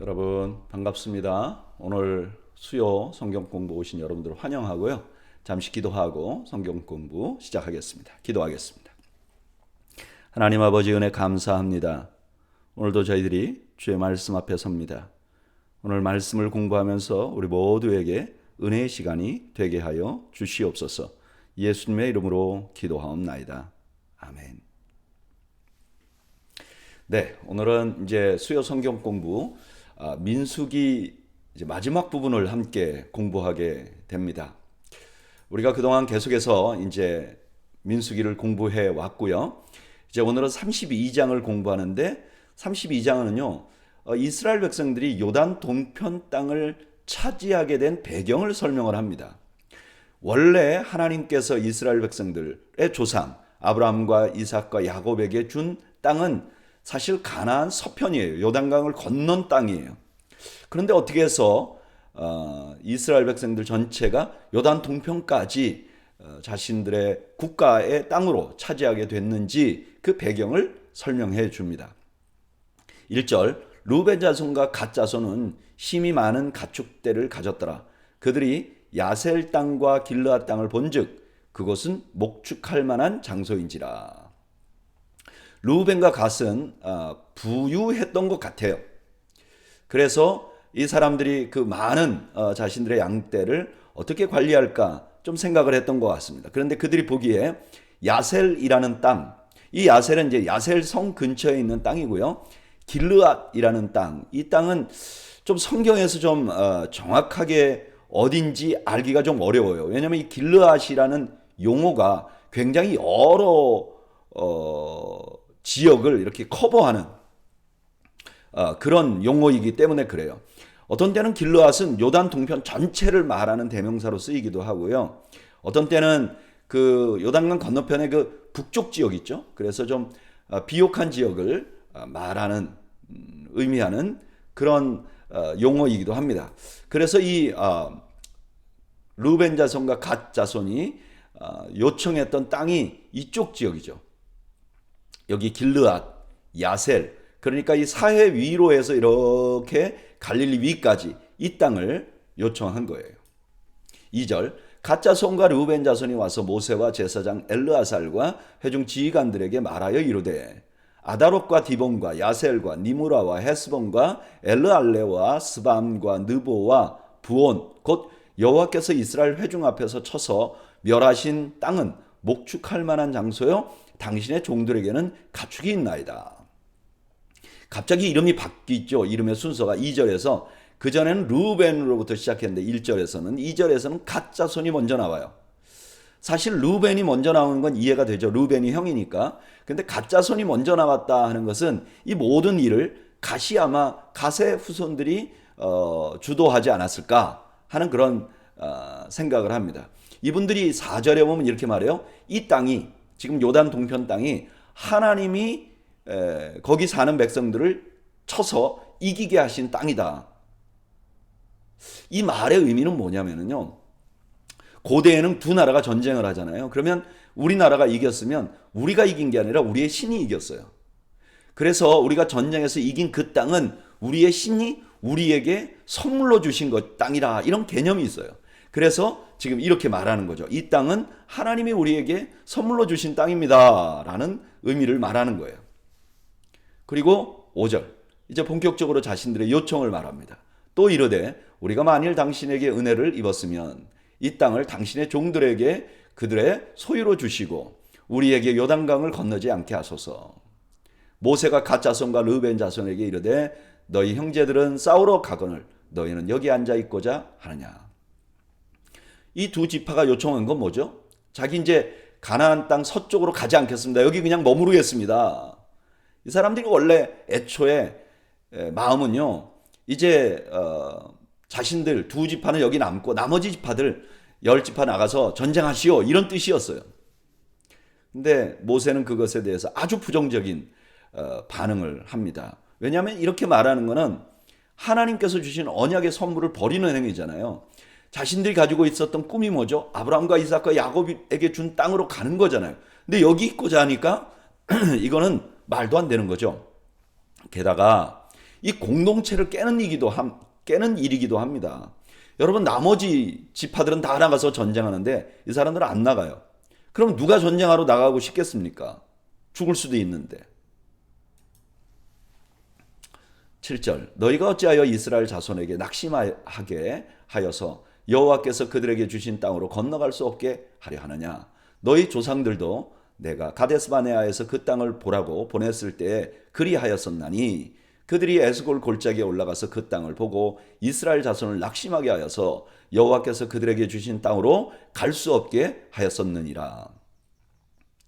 여러분 반갑습니다. 오늘 수요 성경 공부 오신 여러분들 환영하고요. 잠시 기도하고 성경 공부 시작하겠습니다. 기도하겠습니다. 하나님 아버지 은혜 감사합니다. 오늘도 저희들이 주의 말씀 앞에 섭니다. 오늘 말씀을 공부하면서 우리 모두에게 은혜의 시간이 되게 하여 주시옵소서. 예수님의 이름으로 기도하옵나이다. 아멘. 네, 오늘은 이제 수요 성경 공부 민수기 이제 마지막 부분을 함께 공부하게 됩니다. 우리가 그동안 계속해서 이제 민수기를 공부해 왔고요. 이제 오늘은 32장을 공부하는데 32장은요, 이스라엘 백성들이 요단 동편 땅을 차지하게 된 배경을 설명을 합니다. 원래 하나님께서 이스라엘 백성들의 조상 아브라함과 이삭과 야곱에게 준 땅은 사실 가나안 서편이에요. 요단강을 건넌 땅이에요. 그런데 어떻게 해서 이스라엘 백성들 전체가 요단 동편까지 자신들의 국가의 땅으로 차지하게 됐는지 그 배경을 설명해 줍니다. 1절 루벤 자손과 갓 자손은 힘이 많은 가축대를 가졌더라. 그들이 야셀 땅과 길르앗 땅을 본즉 그곳은 목축할 만한 장소인지라. 루벤과 갓은 부유했던 것 같아요. 그래서 이 사람들이 그 많은 자신들의 양떼를 어떻게 관리할까 좀 생각을 했던 것 같습니다. 그런데 그들이 보기에 야셀이라는 땅, 이 야셀은 이제 야셀 성 근처에 있는 땅이고요. 길르앗이라는 땅, 이 땅은 좀 성경에서 좀 정확하게 어딘지 알기가 좀 어려워요. 왜냐하면 이 길르앗이라는 용어가 굉장히 여러 지역을 이렇게 커버하는 그런 용어이기 때문에 그래요. 어떤 때는 길르앗은 요단 동편 전체를 말하는 대명사로 쓰이기도 하고요. 어떤 때는 그 요단강 건너편의 그 북쪽 지역 있죠. 그래서 좀 비옥한 지역을 말하는 의미하는 그런 용어이기도 합니다. 그래서 이 루벤 자손과 갓 자손이 요청했던 땅이 이쪽 지역이죠. 여기 길르앗, 야셀, 그러니까 이 사해 위로에서 이렇게 갈릴리 위까지 이 땅을 요청한 거예요. 2절 갓 자손과 르우벤 자손이 와서 모세와 제사장 엘르아살과 회중 지휘관들에게 말하여 이르되 아다롯과 디본과 야셀과 니무라와 헤스본과 엘르알레와 스밤과 느보와 부온 곧 여호와께서 이스라엘 회중 앞에서 쳐서 멸하신 땅은 목축할 만한 장소요 당신의 종들에게는 가축이 있나이다. 갑자기 이름이 바뀌죠. 이름의 순서가 2절에서 그전에는 르우벤으로부터 시작했는데 2절에서는 갓 자손이 먼저 나와요. 사실 르우벤이 먼저 나오는 건 이해가 되죠. 르우벤이 형이니까. 근데 갓 자손이 먼저 나왔다 하는 것은 이 모든 일을 갓이 아마 갓의 후손들이 주도하지 않았을까 하는 그런 생각을 합니다. 이분들이 4절에 보면 이렇게 말해요. 이 땅이 지금 요단 동편 땅이 하나님이 거기 사는 백성들을 쳐서 이기게 하신 땅이다. 이 말의 의미는 뭐냐면요. 고대에는 두 나라가 전쟁을 하잖아요. 그러면 우리나라가 이겼으면 우리가 이긴 게 아니라 우리의 신이 이겼어요. 그래서 우리가 전쟁에서 이긴 그 땅은 우리의 신이 우리에게 선물로 주신 것 땅이라 이런 개념이 있어요. 그래서 지금 이렇게 말하는 거죠. 이 땅은 하나님이 우리에게 선물로 주신 땅입니다. 라는 의미를 말하는 거예요. 그리고 5절. 이제 본격적으로 자신들의 요청을 말합니다. 또 이르되 우리가 만일 당신에게 은혜를 입었으면 이 땅을 당신의 종들에게 그들의 소유로 주시고 우리에게 요단강을 건너지 않게 하소서. 모세가 갓 자손과 르벤 자손에게 이르되 너희 형제들은 싸우러 가거늘 너희는 여기 앉아 있고자 하느냐. 이 두 지파가 요청한 건 뭐죠? 자기 이제 가나안 땅 서쪽으로 가지 않겠습니다. 여기 그냥 머무르겠습니다. 이 사람들이 원래 애초에 마음은요. 이제 자신들 두 지파는 여기 남고 나머지 지파들 10지파 나가서 전쟁하시오 이런 뜻이었어요. 근데 모세는 그것에 대해서 아주 부정적인 반응을 합니다. 왜냐하면 이렇게 말하는 것은 하나님께서 주신 언약의 선물을 버리는 행위잖아요. 자신들이 가지고 있었던 꿈이 뭐죠? 아브라함과 이삭과 야곱에게 준 땅으로 가는 거잖아요. 근데 여기 있고자 하니까 이거는 말도 안 되는 거죠. 게다가 이 공동체를 깨는 일이기도 합니다. 여러분, 나머지 지파들은 다 나가서 전쟁하는데 이 사람들은 안 나가요. 그럼 누가 전쟁하러 나가고 싶겠습니까? 죽을 수도 있는데. 7절, 너희가 어찌하여 이스라엘 자손에게 낙심하게 하여서 여호와께서 그들에게 주신 땅으로 건너갈 수 없게 하려 하느냐. 너희 조상들도 내가 가데스바네아에서 그 땅을 보라고 보냈을 때에 그리하였었나니 그들이 에스골 골짜기에 올라가서 그 땅을 보고 이스라엘 자손을 낙심하게 하여서 여호와께서 그들에게 주신 땅으로 갈 수 없게 하였었느니라.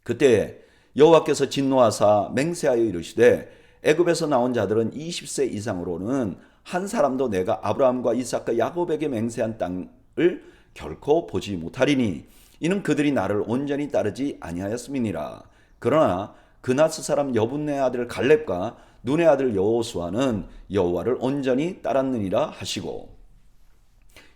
그때 여호와께서 진노하사 맹세하여 이르시되 애굽에서 나온 자들은 20세 이상으로는 한 사람도 내가 아브라함과 이삭과 야곱에게 맹세한 땅을 결코 보지 못하리니 이는 그들이 나를 온전히 따르지 아니하였음이니라. 그러나 그나스 사람 여분네 아들 갈렙과 눈의 아들 여호수아는 여호와를 온전히 따랐느니라 하시고,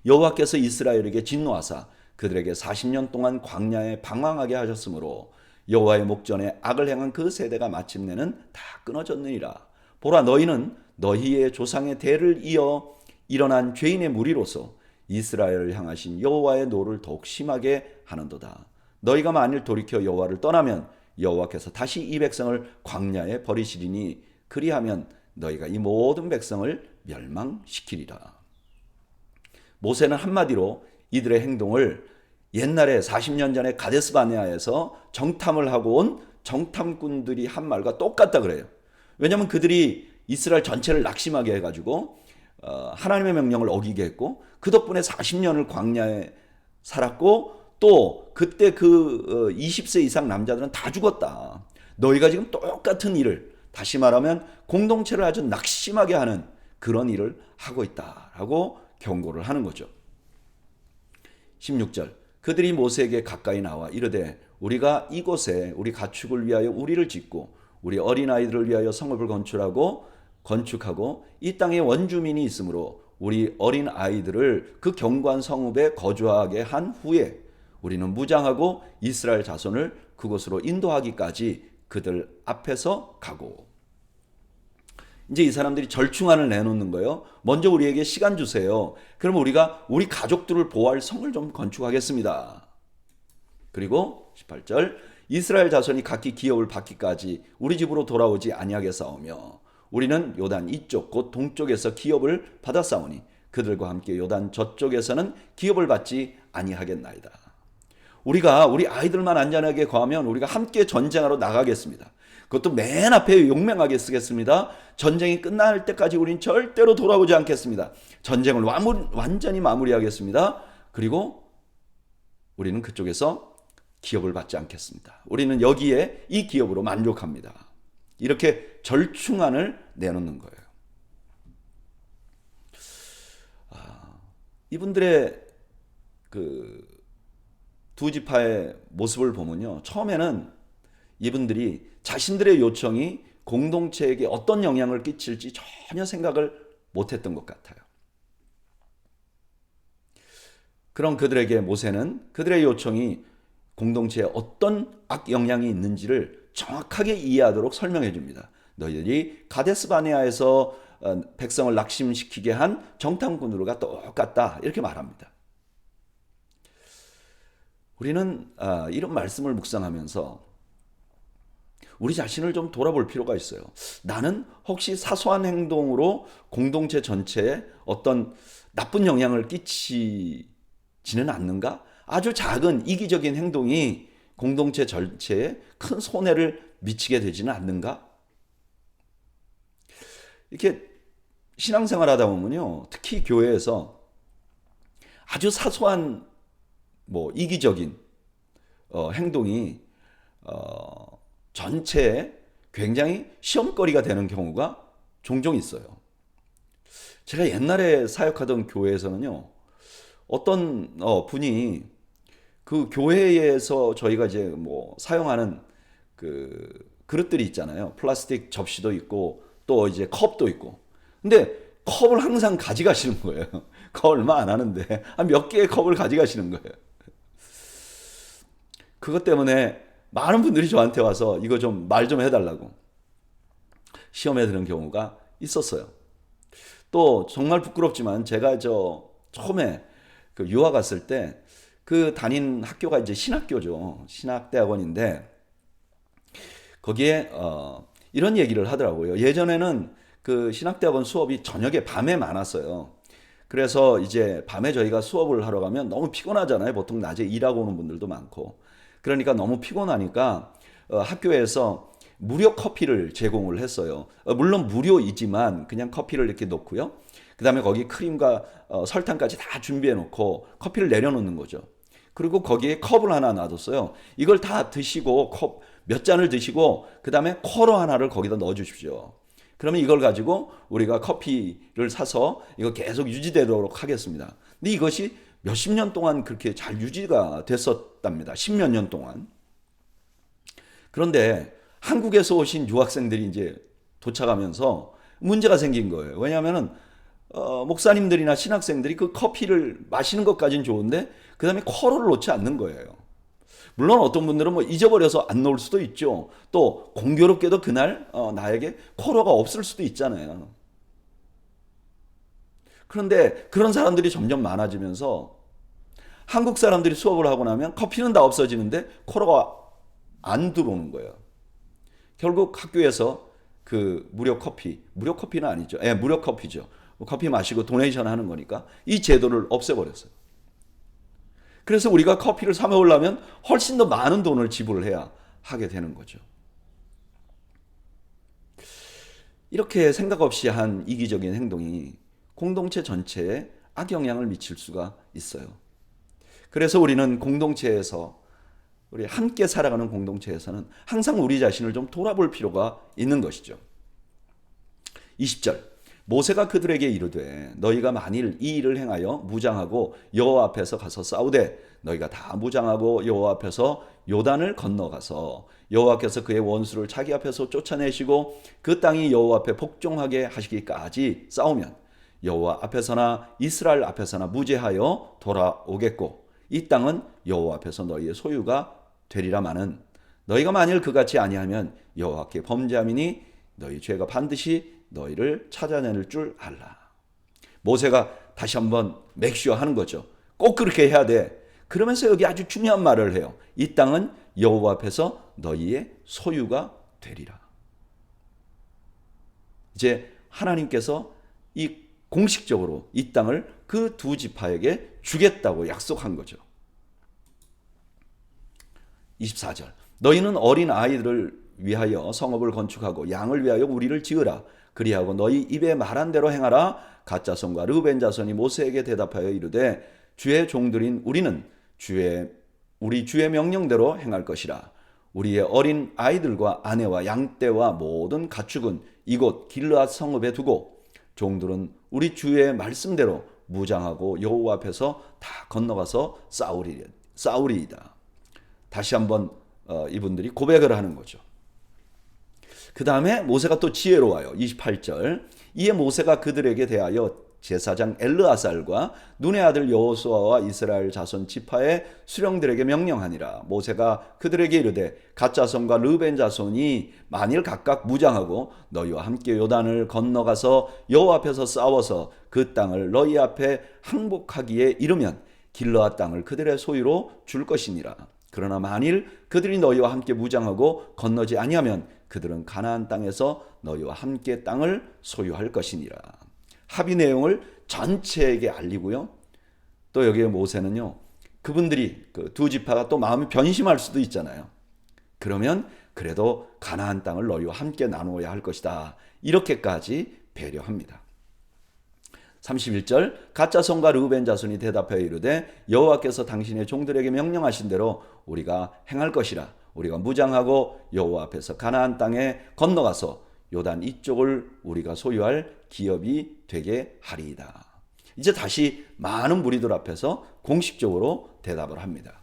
여호와께서 이스라엘에게 진노하사 그들에게 40년 동안 광야에 방황하게 하셨으므로 여호와의 목전에 악을 행한 그 세대가 마침내는 다 끊어졌느니라. 보라, 너희는 너희의 조상의 대를 이어 일어난 죄인의 무리로서 이스라엘을 향하신 여호와의 노를 더욱 심하게 하는도다. 너희가 만일 돌이켜 여호와를 떠나면 여호와께서 다시 이 백성을 광야에 버리시리니 그리하면 너희가 이 모든 백성을 멸망시키리라. 모세는 한마디로 이들의 행동을 옛날에 40년 전에 가데스바네아에서 정탐을 하고 온 정탐꾼들이 한 말과 똑같다 그래요. 왜냐하면 그들이 이스라엘 전체를 낙심하게 해가지고 하나님의 명령을 어기게 했고, 그 덕분에 40년을 광야에 살았고, 또 그때 그 20세 이상 남자들은 다 죽었다. 너희가 지금 똑같은 일을, 다시 말하면 공동체를 아주 낙심하게 하는 그런 일을 하고 있다라고 경고를 하는 거죠. 16절, 그들이 모세에게 가까이 나와 이르되 우리가 이곳에 우리 가축을 위하여 우리를 짓고 우리 어린아이들을 위하여 성읍을 건축하고 이 땅에 원주민이 있으므로 우리 어린 아이들을 그 견고한 성읍에 거주하게 한 후에 우리는 무장하고 이스라엘 자손을 그곳으로 인도하기까지 그들 앞에서 가고. 이제 이 사람들이 절충안을 내놓는 거예요. 먼저 우리에게 시간 주세요. 그럼 우리가 우리 가족들을 보호할 성을 좀 건축하겠습니다. 그리고 18절, 이스라엘 자손이 각기 기업을 받기까지 우리 집으로 돌아오지 아니하겠사오며 우리는 요단 이쪽 곧 동쪽에서 기업을 받았사오니 그들과 함께 요단 저쪽에서는 기업을 받지 아니하겠나이다. 우리가 우리 아이들만 안전하게 거하면 우리가 함께 전쟁하러 나가겠습니다. 그것도 맨 앞에 용맹하게 쓰겠습니다. 전쟁이 끝날 때까지 우린 절대로 돌아오지 않겠습니다. 전쟁을 완전히 마무리하겠습니다. 그리고 우리는 그쪽에서 기업을 받지 않겠습니다. 우리는 여기에 이 기업으로 만족합니다. 이렇게 절충안을 내놓는 거예요. 이분들의 그 두 지파의 모습을 보면요, 처음에는 이분들이 자신들의 요청이 공동체에게 어떤 영향을 끼칠지 전혀 생각을 못했던 것 같아요. 그런 그들에게 모세는 그들의 요청이 공동체에 어떤 악영향이 있는지를 정확하게 이해하도록 설명해 줍니다. 너희들이 가데스바네아에서 백성을 낙심시키게 한 정탐꾼으로가 똑같다, 이렇게 말합니다. 우리는 이런 말씀을 묵상하면서 우리 자신을 좀 돌아볼 필요가 있어요. 나는 혹시 사소한 행동으로 공동체 전체에 어떤 나쁜 영향을 끼치지는 않는가? 아주 작은 이기적인 행동이 공동체 전체에 큰 손해를 미치게 되지는 않는가? 이렇게 신앙생활 하다 보면요, 특히 교회에서 아주 사소한 이기적인 행동이 전체에 굉장히 시험거리가 되는 경우가 종종 있어요. 제가 옛날에 사역하던 교회에서는요, 어떤 분이 그 교회에서 저희가 이제 사용하는 그 그릇들이 있잖아요. 플라스틱 접시도 있고 또 이제 컵도 있고. 근데 컵을 항상 가져가시는 거예요. 컵 얼마 안 하는데 몇 개의 컵을 가져가시는 거예요. 그것 때문에 많은 분들이 저한테 와서 이거 좀 말 좀 해달라고 시험에 드는 경우가 있었어요. 또 정말 부끄럽지만 제가 처음에 그 유학 갔을 때 그 다닌 학교가 이제 신학교죠. 신학대학원인데 거기에 이런 얘기를 하더라고요. 예전에는 그 신학대학원 수업이 저녁에 밤에 많았어요. 그래서 이제 밤에 저희가 수업을 하러 가면 너무 피곤하잖아요. 보통 낮에 일하고 오는 분들도 많고. 그러니까 너무 피곤하니까 학교에서 무료 커피를 제공을 했어요. 물론 무료이지만 그냥 커피를 이렇게 놓고요. 그 다음에 거기 크림과 설탕까지 다 준비해 놓고 커피를 내려놓는 거죠. 그리고 거기에 컵을 하나 놔뒀어요. 이걸 다 드시고 컵 몇 잔을 드시고 그 다음에 쿼러 하나를 거기다 넣어 주십시오. 그러면 이걸 가지고 우리가 커피를 사서 이거 계속 유지되도록 하겠습니다. 근데 이것이 몇십 년 동안 그렇게 잘 유지가 됐었답니다. 십몇 년 동안. 그런데 한국에서 오신 유학생들이 이제 도착하면서 문제가 생긴 거예요. 왜냐하면은 목사님들이나 신학생들이 그 커피를 마시는 것까지는 좋은데 그 다음에 쿼러를 놓지 않는 거예요. 물론 어떤 분들은 뭐 잊어버려서 안 놓을 수도 있죠. 또 공교롭게도 그날 나에게 쿼러가 없을 수도 있잖아요. 그런데 그런 사람들이 점점 많아지면서 한국 사람들이 수업을 하고 나면 커피는 다 없어지는데 쿼러가 안 들어오는 거예요. 결국 학교에서 그 무료 커피는 아니죠. 무료 커피죠. 커피 마시고 도네이션 하는 거니까 이 제도를 없애버렸어요. 그래서 우리가 커피를 사 먹으려면 훨씬 더 많은 돈을 지불해야 하게 되는 거죠. 이렇게 생각 없이 한 이기적인 행동이 공동체 전체에 악영향을 미칠 수가 있어요. 그래서 우리는 공동체에서 우리 함께 살아가는 공동체에서는 항상 우리 자신을 좀 돌아볼 필요가 있는 것이죠. 20절 모세가 그들에게 이르되 너희가 만일 이 일을 행하여 무장하고 여호와 앞에서 가서 싸우되 너희가 다 무장하고 여호와 앞에서 요단을 건너가서 여호와께서 그의 원수를 자기 앞에서 쫓아내시고 그 땅이 여호와 앞에 복종하게 하시기까지 싸우면 여호와 앞에서나 이스라엘 앞에서나 무죄하여 돌아오겠고 이 땅은 여호와 앞에서 너희의 소유가 되리라마는 너희가 만일 그같이 아니하면 여호와께 범죄함이니 너희 죄가 반드시 너희를 찾아낼 줄 알라. 모세가 다시 한번 맥슈어 하는 거죠. 꼭 그렇게 해야 돼. 그러면서 여기 아주 중요한 말을 해요. 이 땅은 여호와 앞에서 너희의 소유가 되리라. 이제 하나님께서 이 공식적으로 이 땅을 그 두 지파에게 주겠다고 약속한 거죠. 24절 너희는 어린 아이들을 위하여 성읍을 건축하고 양을 위하여 우리를 지으라. 그리하고 너희 입에 말한 대로 행하라. 갓 자손과 르벤 자손이 모세에게 대답하여 이르되 주의 종들인 우리는 우리 주의 명령대로 행할 것이라. 우리의 어린 아이들과 아내와 양떼와 모든 가축은 이곳 길르앗 성읍에 두고 종들은 우리 주의 말씀대로 무장하고 여호와 앞에서 다 건너가서 싸우리이다. 다시 한번 이분들이 고백을 하는 거죠. 그 다음에 모세가 또 지혜로워요. 28절 이에 모세가 그들에게 대하여 제사장 엘르아살과 눈의 아들 여호수아와 이스라엘 자손 지파의 수령들에게 명령하니라. 모세가 그들에게 이르되 갓 자손과 르벤 자손이 만일 각각 무장하고 너희와 함께 요단을 건너가서 여호와 앞에서 싸워서 그 땅을 너희 앞에 항복하기에 이르면 길르앗 땅을 그들의 소유로 줄 것이니라. 그러나 만일 그들이 너희와 함께 무장하고 건너지 아니하면 그들은 가나안 땅에서 너희와 함께 땅을 소유할 것이니라. 합의 내용을 전체에게 알리고요. 또 여기에 모세는요. 그분들이 그 두 지파가 또 마음이 변심할 수도 있잖아요. 그러면 그래도 가나안 땅을 너희와 함께 나누어야 할 것이다. 이렇게까지 배려합니다. 31절 갓 자손과 르우벤 자손이 대답하여 이르되 여호와께서 당신의 종들에게 명령하신 대로 우리가 행할 것이라. 우리가 무장하고 여호와 앞에서 가나안 땅에 건너가서 요단 이쪽을 우리가 소유할 기업이 되게 하리이다. 이제 다시 많은 무리들 앞에서 공식적으로 대답을 합니다.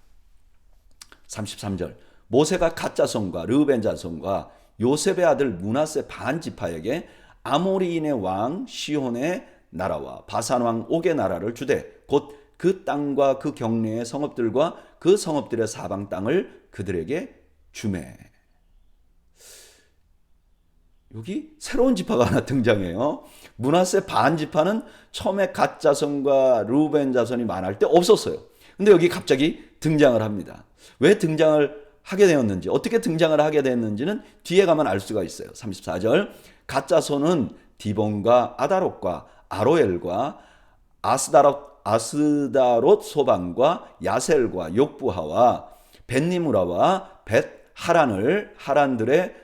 33절 모세가 갓 자손과 르우벤 자손과 요셉의 아들 므낫세 반 지파에게 아모리인의 왕 시혼의 나라와 바산 왕 옥의 나라를 주되 곧 그 땅과 그 경내의 성읍들과 그 성읍들의 사방 땅을 그들에게 주매. 여기 새로운 지파가 하나 등장해요. 므낫세 반 지파는 처음에 갓 자손과 르우벤 자손이 만할 때 없었어요. 근데 여기 갑자기 등장을 합니다. 왜 등장을 하게 되었는지, 어떻게 등장을 하게 됐는지는 뒤에 가면 알 수가 있어요. 34절. 갓 자손은 디본과 아다롯과 아로엘과 아스다롯 소반과 야셀과 욕부하와 벳니무라와 하란들의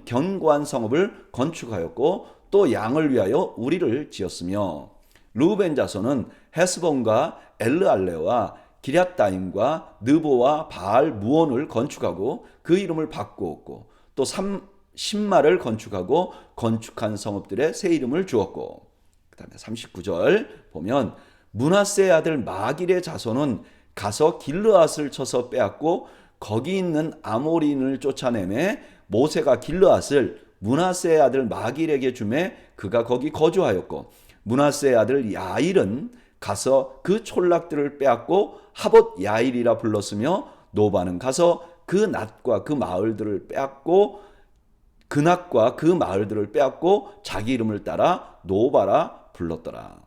견고한 성읍을 건축하였고 또 양을 위하여 우리를 지었으며 르우벤 자손은 헤스본과 엘르알레와 기럇다임과 느보와 바알 무온을 건축하고 그 이름을 바꾸었고 또 신마를 건축하고 건축한 성읍들의 새 이름을 주었고, 그 다음에 39절 보면 므낫세의 아들 마길의 자손은 가서 길르앗을 쳐서 빼앗고 거기 있는 아모리인을 쫓아내매 모세가 길르앗을 므낫세의 아들 마길에게 주매 그가 거기 거주하였고 므낫세의 아들 야일은 가서 그 촌락들을 빼앗고 하봇 야일이라 불렀으며 노바는 가서 그 낫과 그 마을들을 빼앗고 자기 이름을 따라 노바라 불렀더라.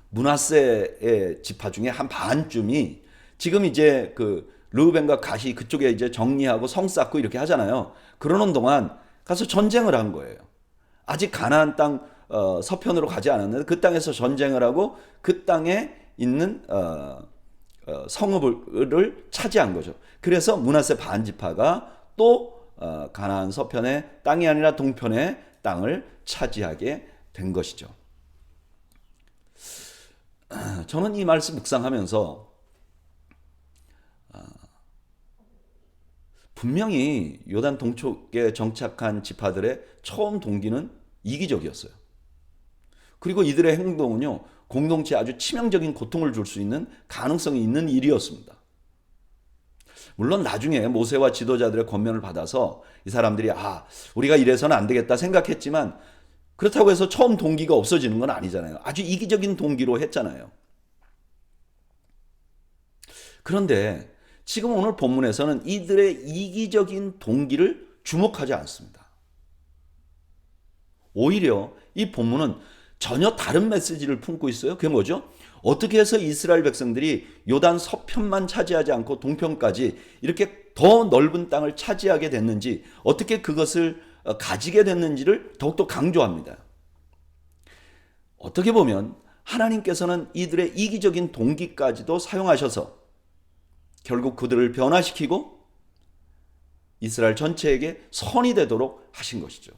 므낫세의 지파 중에 한 반쯤이 지금 이제 그 르우벤과 갓이 그쪽에 이제 정리하고 성 쌓고 이렇게 하잖아요. 그러는 동안 가서 전쟁을 한 거예요. 아직 가나안 땅 서편으로 가지 않았는데 그 땅에서 전쟁을 하고 그 땅에 있는 성읍을 차지한 거죠. 그래서 므낫세 반지파가 또 가나안 서편의 땅이 아니라 동편의 땅을 차지하게 된 것이죠. 저는 이 말씀 묵상하면서 분명히 요단 동쪽에 정착한 지파들의 처음 동기는 이기적이었어요. 그리고 이들의 행동은요, 공동체에 아주 치명적인 고통을 줄 수 있는 가능성이 있는 일이었습니다. 물론 나중에 모세와 지도자들의 권면을 받아서 이 사람들이 우리가 이래서는 안 되겠다 생각했지만 그렇다고 해서 처음 동기가 없어지는 건 아니잖아요. 아주 이기적인 동기로 했잖아요. 그런데 지금 오늘 본문에서는 이들의 이기적인 동기를 주목하지 않습니다. 오히려 이 본문은 전혀 다른 메시지를 품고 있어요. 그게 뭐죠? 어떻게 해서 이스라엘 백성들이 요단 서편만 차지하지 않고 동편까지 이렇게 더 넓은 땅을 차지하게 됐는지, 어떻게 그것을 가지게 됐는지를 더욱더 강조합니다. 어떻게 보면 하나님께서는 이들의 이기적인 동기까지도 사용하셔서 결국 그들을 변화시키고 이스라엘 전체에게 선이 되도록 하신 것이죠.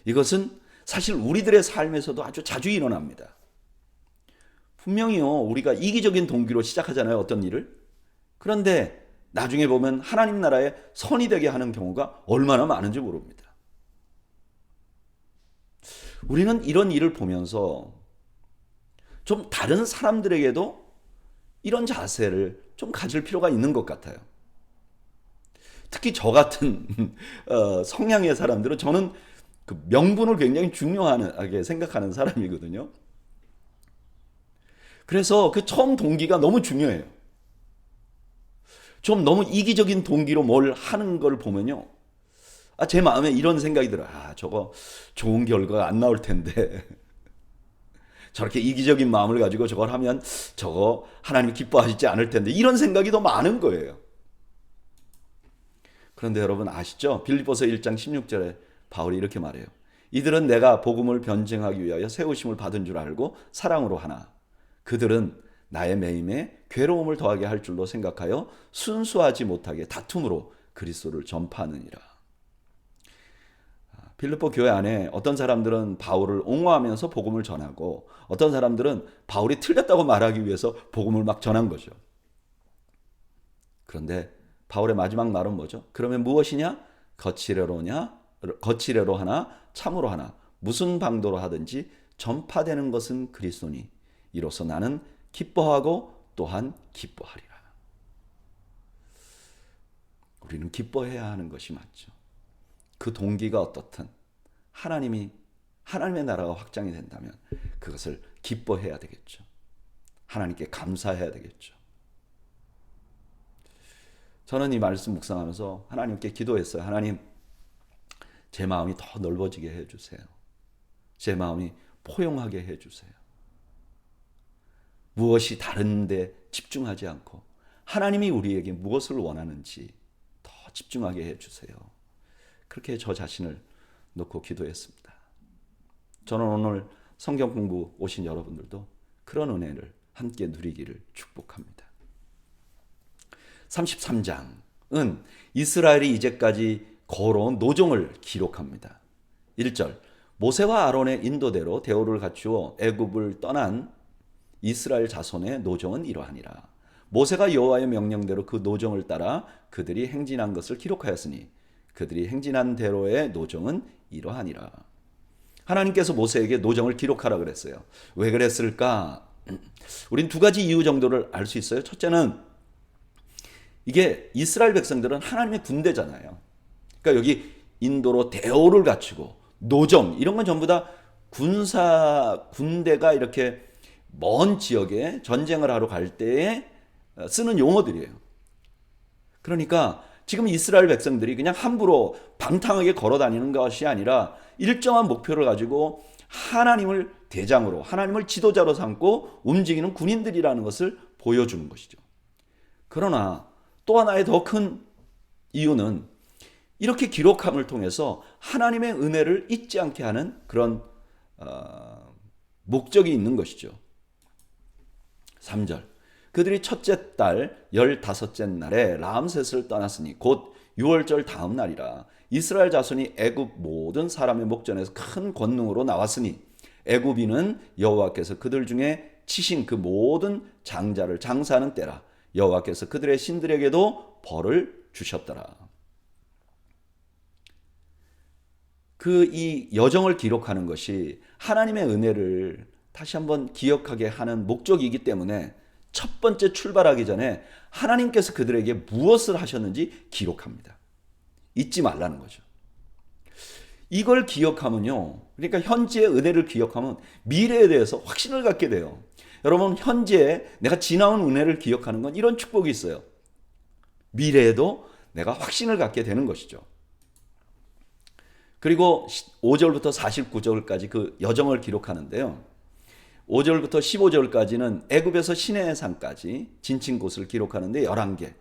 이것은 사실 우리들의 삶에서도 아주 자주 일어납니다. 분명히요, 우리가 이기적인 동기로 시작하잖아요, 어떤 일을. 그런데 나중에 보면 하나님 나라에 선이 되게 하는 경우가 얼마나 많은지 모릅니다. 우리는 이런 일을 보면서 좀 다른 사람들에게도 이런 자세를 좀 가질 필요가 있는 것 같아요. 특히 저 같은 성향의 사람들은, 저는 그 명분을 굉장히 중요하게 생각하는 사람이거든요. 그래서 그 처음 동기가 너무 중요해요. 좀 너무 이기적인 동기로 뭘 하는 걸 보면요, 제 마음에 이런 생각이 들어요. 저거 좋은 결과가 안 나올 텐데 저렇게 이기적인 마음을 가지고 저걸 하면 저거 하나님 기뻐하시지 않을 텐데, 이런 생각이 더 많은 거예요. 그런데 여러분 아시죠? 빌립보서 1장 16절에 바울이 이렇게 말해요. 이들은 내가 복음을 변증하기 위하여 세우심을 받은 줄 알고 사랑으로 하나 그들은 나의 매임에 괴로움을 더하게 할 줄로 생각하여 순수하지 못하게 다툼으로 그리스도를 전파하느니라. 빌립보 교회 안에 어떤 사람들은 바울을 옹호하면서 복음을 전하고, 어떤 사람들은 바울이 틀렸다고 말하기 위해서 복음을 막 전한 거죠. 그런데 바울의 마지막 말은 뭐죠? 그러면 무엇이냐? 거칠애로 하나 참으로 하나 무슨 방도로 하든지 전파되는 것은 그리스도니 이로써 나는 기뻐하고 또한 기뻐하리라. 우리는 기뻐해야 하는 것이 맞죠. 그 동기가 어떻든 하나님의 나라가 확장이 된다면 그것을 기뻐해야 되겠죠. 하나님께 감사해야 되겠죠. 저는 이 말씀 묵상하면서 하나님께 기도했어요. 하나님, 제 마음이 더 넓어지게 해주세요. 제 마음이 포용하게 해주세요. 무엇이 다른데 집중하지 않고 하나님이 우리에게 무엇을 원하는지 더 집중하게 해주세요. 그렇게 저 자신을 놓고 기도했습니다. 저는 오늘 성경 공부 오신 여러분들도 그런 은혜를 함께 누리기를 축복합니다. 33장은 이스라엘이 이제까지 걸어온 노정을 기록합니다. 1절, 모세와 아론의 인도대로 대오를 갖추어 애굽을 떠난 이스라엘 자손의 노정은 이러하니라. 모세가 여호와의 명령대로 그 노정을 따라 그들이 행진한 것을 기록하였으니 그들이 행진한 대로의 노정은 이러하니라. 하나님께서 모세에게 노정을 기록하라 그랬어요. 왜 그랬을까? 우린 두 가지 이유 정도를 알 수 있어요. 첫째는 이게 이스라엘 백성들은 하나님의 군대잖아요. 그러니까 여기 인도로 대오를 갖추고 노정 이런 건 전부 다 군대가 이렇게 먼 지역에 전쟁을 하러 갈 때에 쓰는 용어들이에요. 그러니까 지금 이스라엘 백성들이 그냥 함부로 방탕하게 걸어 다니는 것이 아니라 일정한 목표를 가지고 하나님을 대장으로, 하나님을 지도자로 삼고 움직이는 군인들이라는 것을 보여주는 것이죠. 그러나 또 하나의 더 큰 이유는 이렇게 기록함을 통해서 하나님의 은혜를 잊지 않게 하는 그런 목적이 있는 것이죠. 3절, 그들이 첫째 달 15째 날에 라암셋을 떠났으니 곧 6월절 다음 날이라. 이스라엘 자손이 애굽 모든 사람의 목전에서 큰 권능으로 나왔으니 애굽인은 여호와께서 그들 중에 치신 그 모든 장자를 장사하는 때라. 여호와께서 그들의 신들에게도 벌을 주셨더라. 이 여정을 기록하는 것이 하나님의 은혜를 다시 한번 기억하게 하는 목적이기 때문에 첫 번째 출발하기 전에 하나님께서 그들에게 무엇을 하셨는지 기록합니다. 잊지 말라는 거죠. 이걸 기억하면요, 그러니까 현재의 은혜를 기억하면 미래에 대해서 확신을 갖게 돼요. 여러분, 현재에 내가 지나온 은혜를 기억하는 건 이런 축복이 있어요. 미래에도 내가 확신을 갖게 되는 것이죠. 그리고 5절부터 49절까지 그 여정을 기록하는데요. 5절부터 15절까지는 애굽에서 시내산까지 지친 곳을 기록하는데 11개.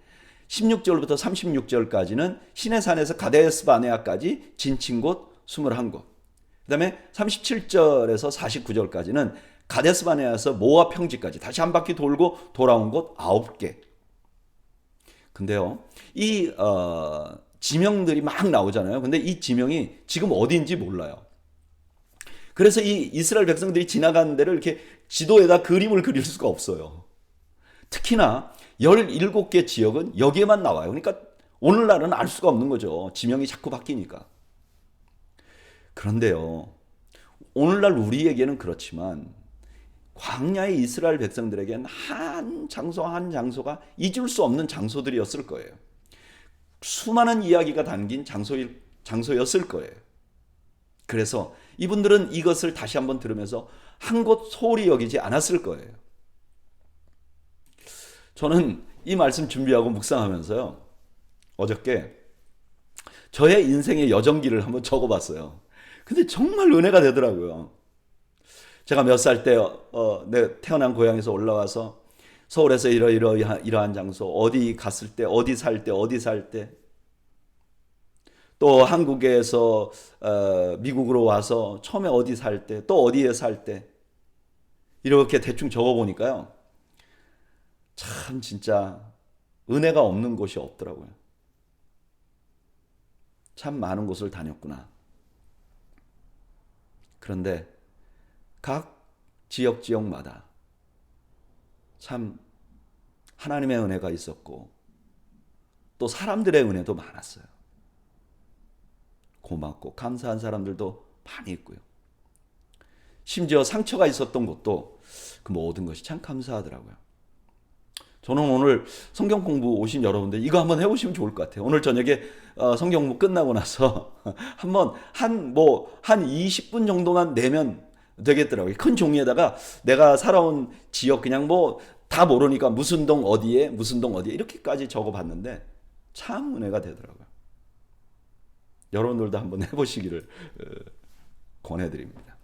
16절부터 36절까지는 시내산에서 가데스 바네아까지 지친 곳 21곳. 그다음에 37절에서 49절까지는 가데스 바네아에서 모압 평지까지 다시 한 바퀴 돌고 돌아온 곳 9개. 근데요, 이 지명들이 막 나오잖아요. 근데 이 지명이 지금 어디인지 몰라요. 그래서 이 이스라엘 백성들이 지나가는 데를 이렇게 지도에다 그림을 그릴 수가 없어요. 특히나 17개 지역은 여기에만 나와요. 그러니까 오늘날은 알 수가 없는 거죠. 지명이 자꾸 바뀌니까. 그런데요, 오늘날 우리에게는 그렇지만 광야의 이스라엘 백성들에게는 한 장소가 잊을 수 없는 장소들이었을 거예요. 수많은 이야기가 담긴 장소였을 거예요. 그래서 이분들은 이것을 다시 한번 들으면서 한 곳 소홀히 여기지 않았을 거예요. 저는 이 말씀 준비하고 묵상하면서요, 어저께 저의 인생의 여정기를 한번 적어봤어요. 근데 정말 은혜가 되더라고요. 제가 몇 살 때 내 태어난 고향에서 올라와서 서울에서 이러한 장소, 어디 갔을 때, 어디 살 때, 또 한국에서 미국으로 와서 처음에 어디 살 때, 또 어디에 살 때, 이렇게 대충 적어보니까요, 참 진짜 은혜가 없는 곳이 없더라고요. 참 많은 곳을 다녔구나. 그런데 각 지역마다 참 하나님의 은혜가 있었고 또 사람들의 은혜도 많았어요. 고맙고 감사한 사람들도 많이 있고요. 심지어 상처가 있었던 곳도 그 모든 것이 참 감사하더라고요. 저는 오늘 성경 공부 오신 여러분들 이거 한번 해보시면 좋을 것 같아요. 오늘 저녁에 성경 공부 끝나고 나서 한번 한 20분 정도만 내면 되겠더라고요. 큰 종이에다가 내가 살아온 지역 그냥 다 모르니까 무슨 동 어디에 이렇게까지 적어봤는데 참 은혜가 되더라고요. 여러분들도 한번 해보시기를 권해드립니다.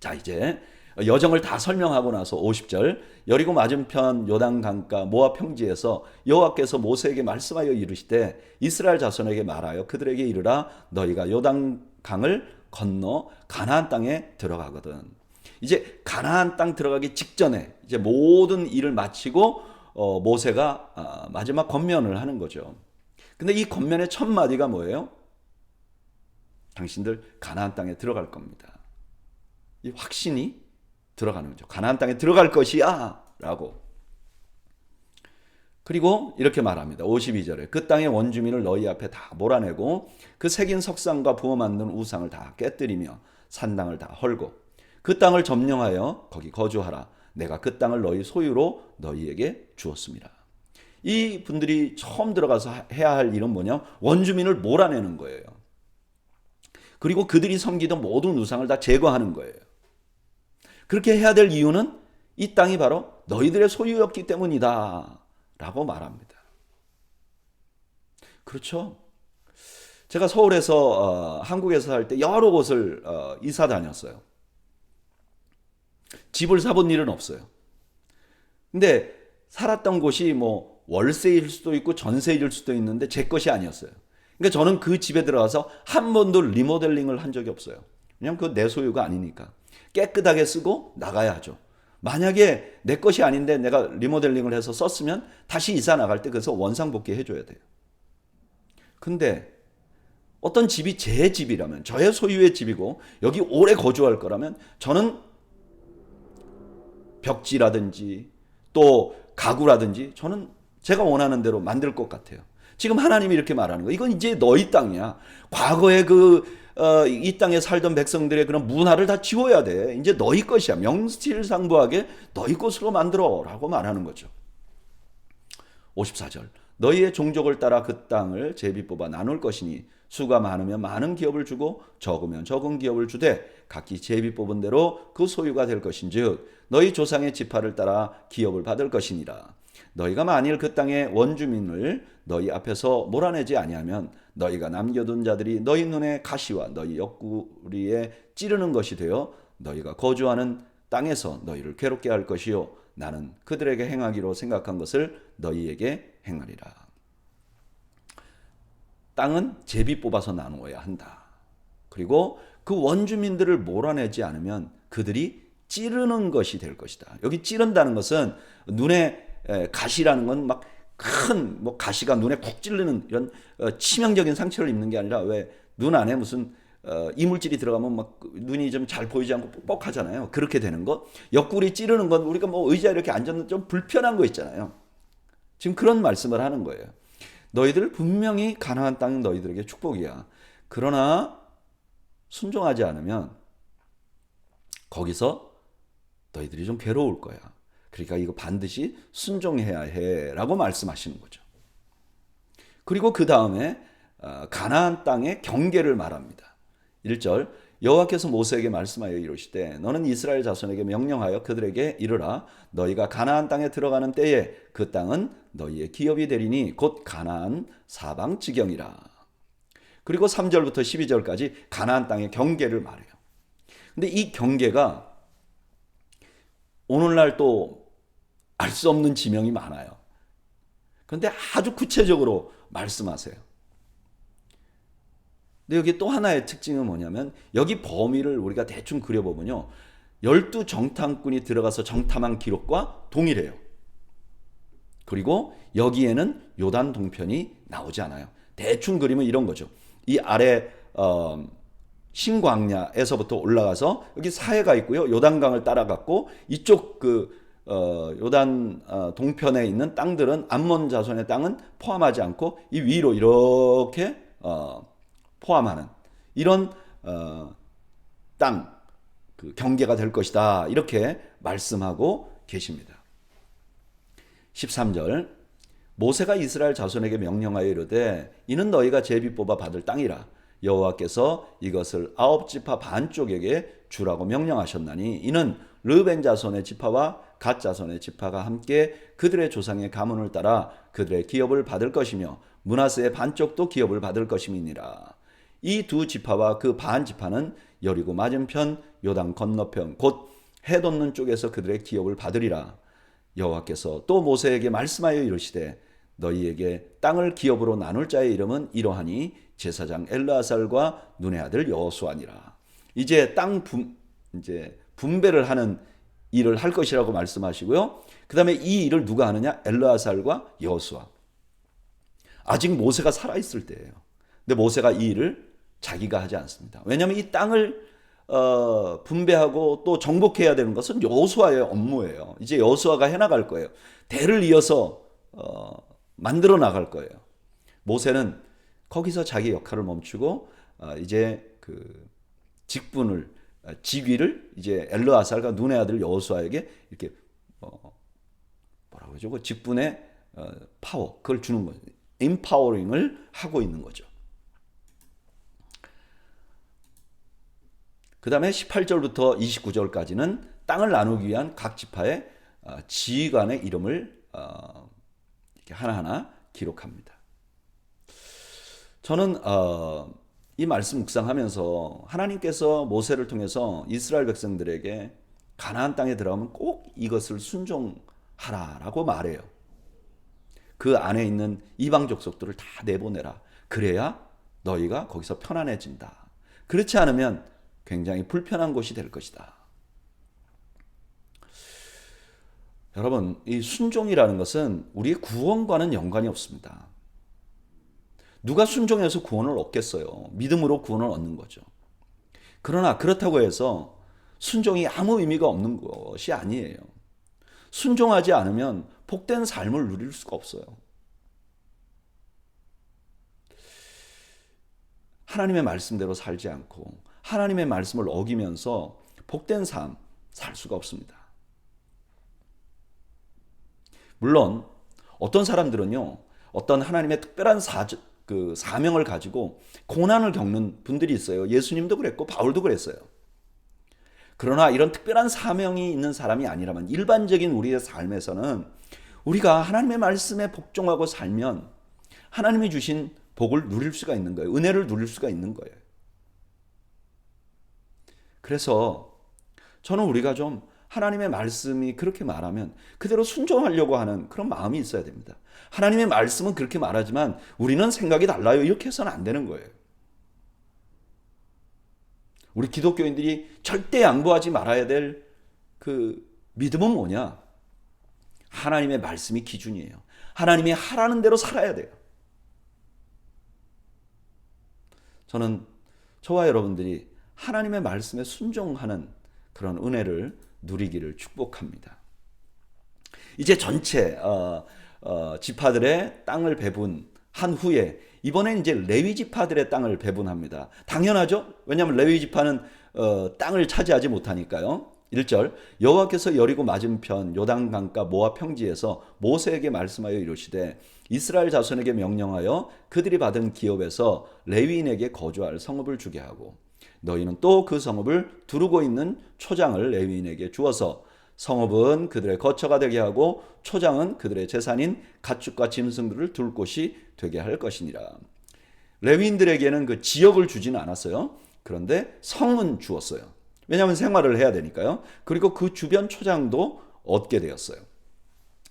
자, 이제 여정을 다 설명하고 나서 50절, 여리고 맞은편 요단 강가 모압 평지에서 여호와께서 모세에게 말씀하여 이르시되 이스라엘 자손에게 말하여 그들에게 이르라 너희가 요단 강을 건너 가나안 땅에 들어가거든. 이제 가나안 땅 들어가기 직전에 이제 모든 일을 마치고 모세가 마지막 권면을 하는 거죠. 근데 이 권면의 첫 마디가 뭐예요? 당신들 가나안 땅에 들어갈 겁니다. 이 확신이 들어가는 거죠. 가나안 땅에 들어갈 것이야 라고. 그리고 이렇게 말합니다. 52절에 그 땅의 원주민을 너희 앞에 다 몰아내고 그 새긴 석상과 부어 만든 우상을 다 깨뜨리며 산당을 다 헐고 그 땅을 점령하여 거기 거주하라. 내가 그 땅을 너희 소유로 너희에게 주었습니다. 이 분들이 처음 들어가서 해야 할 일은 뭐냐? 원주민을 몰아내는 거예요. 그리고 그들이 섬기던 모든 우상을 다 제거하는 거예요. 그렇게 해야 될 이유는 이 땅이 바로 너희들의 소유였기 때문이다 라고 말합니다. 그렇죠? 제가 서울에서 한국에서 살 때 여러 곳을 이사 다녔어요. 집을 사본 일은 없어요. 근데 살았던 곳이 뭐 월세일 수도 있고 전세일 수도 있는데 제 것이 아니었어요. 그러니까 저는 그 집에 들어가서 한 번도 리모델링을 한 적이 없어요. 그냥 그거 내 소유가 아니니까. 깨끗하게 쓰고 나가야 하죠. 만약에 내 것이 아닌데 내가 리모델링을 해서 썼으면 다시 이사 나갈 때 그래서 원상복귀 해줘야 돼요. 근데 어떤 집이 제 집이라면, 저의 소유의 집이고 여기 오래 거주할 거라면 저는 벽지라든지 또 가구라든지 저는 제가 원하는 대로 만들 것 같아요. 지금 하나님이 이렇게 말하는 거, 이건 이제 너희 땅이야. 과거에 이 땅에 살던 백성들의 그런 문화를 다 지워야 돼. 이제 너희 것이야. 명실상부하게 너희 것으로 만들어 라고 말하는 거죠. 54절 너희의 종족을 따라 그 땅을 제비 뽑아 나눌 것이니 수가 많으면 많은 기업을 주고 적으면 적은 기업을 주되 각기 제비 뽑은 대로 그 소유가 될 것인즉 너희 조상의 지파를 따라 기업을 받을 것이니라. 너희가 만일 그 땅의 원주민을 너희 앞에서 몰아내지 아니하면 너희가 남겨둔 자들이 너희 눈에 가시와 너희 옆구리에 찌르는 것이 되어 너희가 거주하는 땅에서 너희를 괴롭게 할 것이요 나는 그들에게 행하기로 생각한 것을 너희에게 행하리라. 땅은 제비 뽑아서 나누어야 한다. 그리고 그 원주민들을 몰아내지 않으면 그들이 찌르는 것이 될 것이다. 여기 찌른다는 것은 눈에 가시라는 건 막 큰 뭐 가시가 눈에 콕 찌르는 이런 치명적인 상처를 입는 게 아니라 왜 눈 안에 무슨 이물질이 들어가면 막 눈이 좀 잘 보이지 않고 뻑뻑하잖아요. 그렇게 되는 것. 옆구리 찌르는 건 우리가 뭐 의자에 이렇게 앉았는데 좀 불편한 거 있잖아요. 지금 그런 말씀을 하는 거예요. 너희들 분명히 가나안 땅은 너희들에게 축복이야. 그러나 순종하지 않으면 거기서 너희들이 좀 괴로울 거야. 그러니까 이거 반드시 순종해야 해라고 말씀하시는 거죠. 그리고 그 다음에 가나안 땅의 경계를 말합니다. 1절 여호와께서 모세에게 말씀하여 이르시되 너는 이스라엘 자손에게 명령하여 그들에게 이르라 너희가 가나안 땅에 들어가는 때에 그 땅은 너희의 기업이 되리니 곧 가나안 사방 지경이라. 그리고 3절부터 12절까지 가나안 땅의 경계를 말해요. 근데 이 경계가 오늘날 또 알 수 없는 지명이 많아요. 그런데 아주 구체적으로 말씀하세요. 근데 여기 또 하나의 특징은 뭐냐면 여기 범위를 우리가 대충 그려보면요. 12정탐꾼이 들어가서 정탐한 기록과 동일해요. 그리고 여기에는 요단 동편이 나오지 않아요. 대충 그리면 이런 거죠. 이 아래 신광야에서부터 올라가서 여기 사해가 있고요. 요단강을 따라갔고 이쪽 요단 동편에 있는 땅들은 암몬 자손의 땅은 포함하지 않고 이 위로 이렇게 포함하는 이런 땅 경계가 될 것이다. 이렇게 말씀하고 계십니다. 13절 모세가 이스라엘 자손에게 명령하여 이르되 이는 너희가 제비 뽑아 받을 땅이라 여호와께서 이것을 9지파 반쪽에게 주라고 명령하셨나니 이는 르벤 자손의 지파와 갓 자손의 지파가 함께 그들의 조상의 가문을 따라 그들의 기업을 받을 것이며 므낫세의 반쪽도 기업을 받을 것임이니라. 이 두 지파와 그 반 지파는 여리고 맞은편 요단 건너편 곧 해 돋는 쪽에서 그들의 기업을 받으리라. 여호와께서 또 모세에게 말씀하여 이르시되 너희에게 땅을 기업으로 나눌 자의 이름은 이러하니 제사장 엘르아살과 눈의 아들 여호수아니라. 이제 이제 분배를 하는 일을 할 것이라고 말씀하시고요. 그다음에 이 일을 누가 하느냐? 엘르아살과 여호수아. 아직 모세가 살아 있을 때예요. 근데 모세가 이 일을 자기가 하지 않습니다. 왜냐하면 이 땅을 분배하고 또 정복해야 되는 것은 여호수아의 업무예요. 이제 여호수아가 해나갈 거예요. 대를 이어서 만들어 나갈 거예요. 모세는 거기서 자기 역할을 멈추고 이제 그 직위를 이제 엘르아살과 눈의 아들 여호수아에게 이렇게 뭐라고 하죠? 그 직분의 파워 그걸 주는 거죠. 임파워링을 하고 있는 거죠. 그 다음에 18절부터 29절까지는 땅을 나누기 위한 각 지파의 지휘관의 이름을 이렇게 하나하나 기록합니다. 저는 이 말씀 묵상하면서 하나님께서 모세를 통해서 이스라엘 백성들에게 가나안 땅에 들어가면 꼭 이것을 순종하라라고 말해요. 그 안에 있는 이방 족속들을 다 내보내라. 그래야 너희가 거기서 편안해진다. 그렇지 않으면 굉장히 불편한 곳이 될 것이다. 여러분, 이 순종이라는 것은 우리의 구원과는 연관이 없습니다. 누가 순종해서 구원을 얻겠어요? 믿음으로 구원을 얻는 거죠. 그러나 그렇다고 해서 순종이 아무 의미가 없는 것이 아니에요. 순종하지 않으면 복된 삶을 누릴 수가 없어요. 하나님의 말씀대로 살지 않고 하나님의 말씀을 어기면서 복된 삶 살 수가 없습니다. 물론 어떤 사람들은요, 어떤 하나님의 특별한 사명을 가지고 고난을 겪는 분들이 있어요. 예수님도 그랬고 바울도 그랬어요. 그러나 이런 특별한 사명이 있는 사람이 아니라면 일반적인 우리의 삶에서는 우리가 하나님의 말씀에 복종하고 살면 하나님이 주신 복을 누릴 수가 있는 거예요. 은혜를 누릴 수가 있는 거예요. 그래서 저는 우리가 좀 하나님의 말씀이 그렇게 말하면 그대로 순종하려고 하는 그런 마음이 있어야 됩니다. 하나님의 말씀은 그렇게 말하지만 우리는 생각이 달라요. 이렇게 해서는 안 되는 거예요. 우리 기독교인들이 절대 양보하지 말아야 될 그 믿음은 뭐냐? 하나님의 말씀이 기준이에요. 하나님이 하라는 대로 살아야 돼요. 저는 저와 여러분들이 하나님의 말씀에 순종하는 그런 은혜를 누리기를 축복합니다. 이제 전체 지파들의 땅을 배분한 후에 이번엔 이제 레위 지파들의 땅을 배분합니다. 당연하죠? 왜냐하면 레위 지파는 땅을 차지하지 못하니까요. 1절 여호와께서 여리고 맞은편 요단강가 모압 평지에서 모세에게 말씀하여 이르시되 이스라엘 자손에게 명령하여 그들이 받은 기업에서 레위인에게 거주할 성읍을 주게 하고 너희는 또 그 성읍을 두르고 있는 초장을 레위인에게 주어서 성읍은 그들의 거처가 되게 하고 초장은 그들의 재산인 가축과 짐승들을 둘 곳이 되게 할 것이니라. 레위인들에게는 그 지역을 주지는 않았어요. 그런데 성은 주었어요. 왜냐하면 생활을 해야 되니까요. 그리고 그 주변 초장도 얻게 되었어요.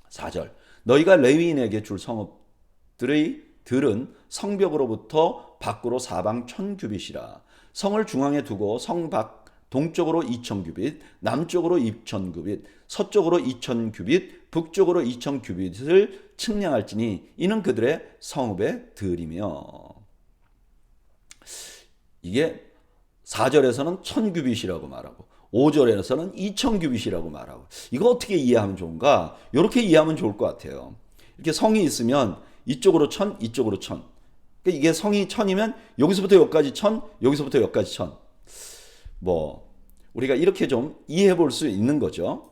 4절 너희가 레위인에게 줄 성읍들의 들은 성벽으로부터 밖으로 사방 1000규빗이라. 성을 중앙에 두고 성 밖 동쪽으로 2000규빗, 남쪽으로 2000규빗, 서쪽으로 2000규빗, 북쪽으로 2000규빗을 측량할지니 이는 그들의 성읍의 들이며. 이게 4절에서는 1000규빗이라고 말하고 5절에서는 2000규빗이라고 말하고 이거 어떻게 이해하면 좋은가? 이렇게 이해하면 좋을 것 같아요. 이렇게 성이 있으면 이쪽으로 1000, 이쪽으로 1000. 그러니까 이게 성이 1000이면 여기서부터 여기까지 1000, 여기서부터 여기까지 1000. 우리가 이렇게 좀 이해해 볼 수 있는 거죠.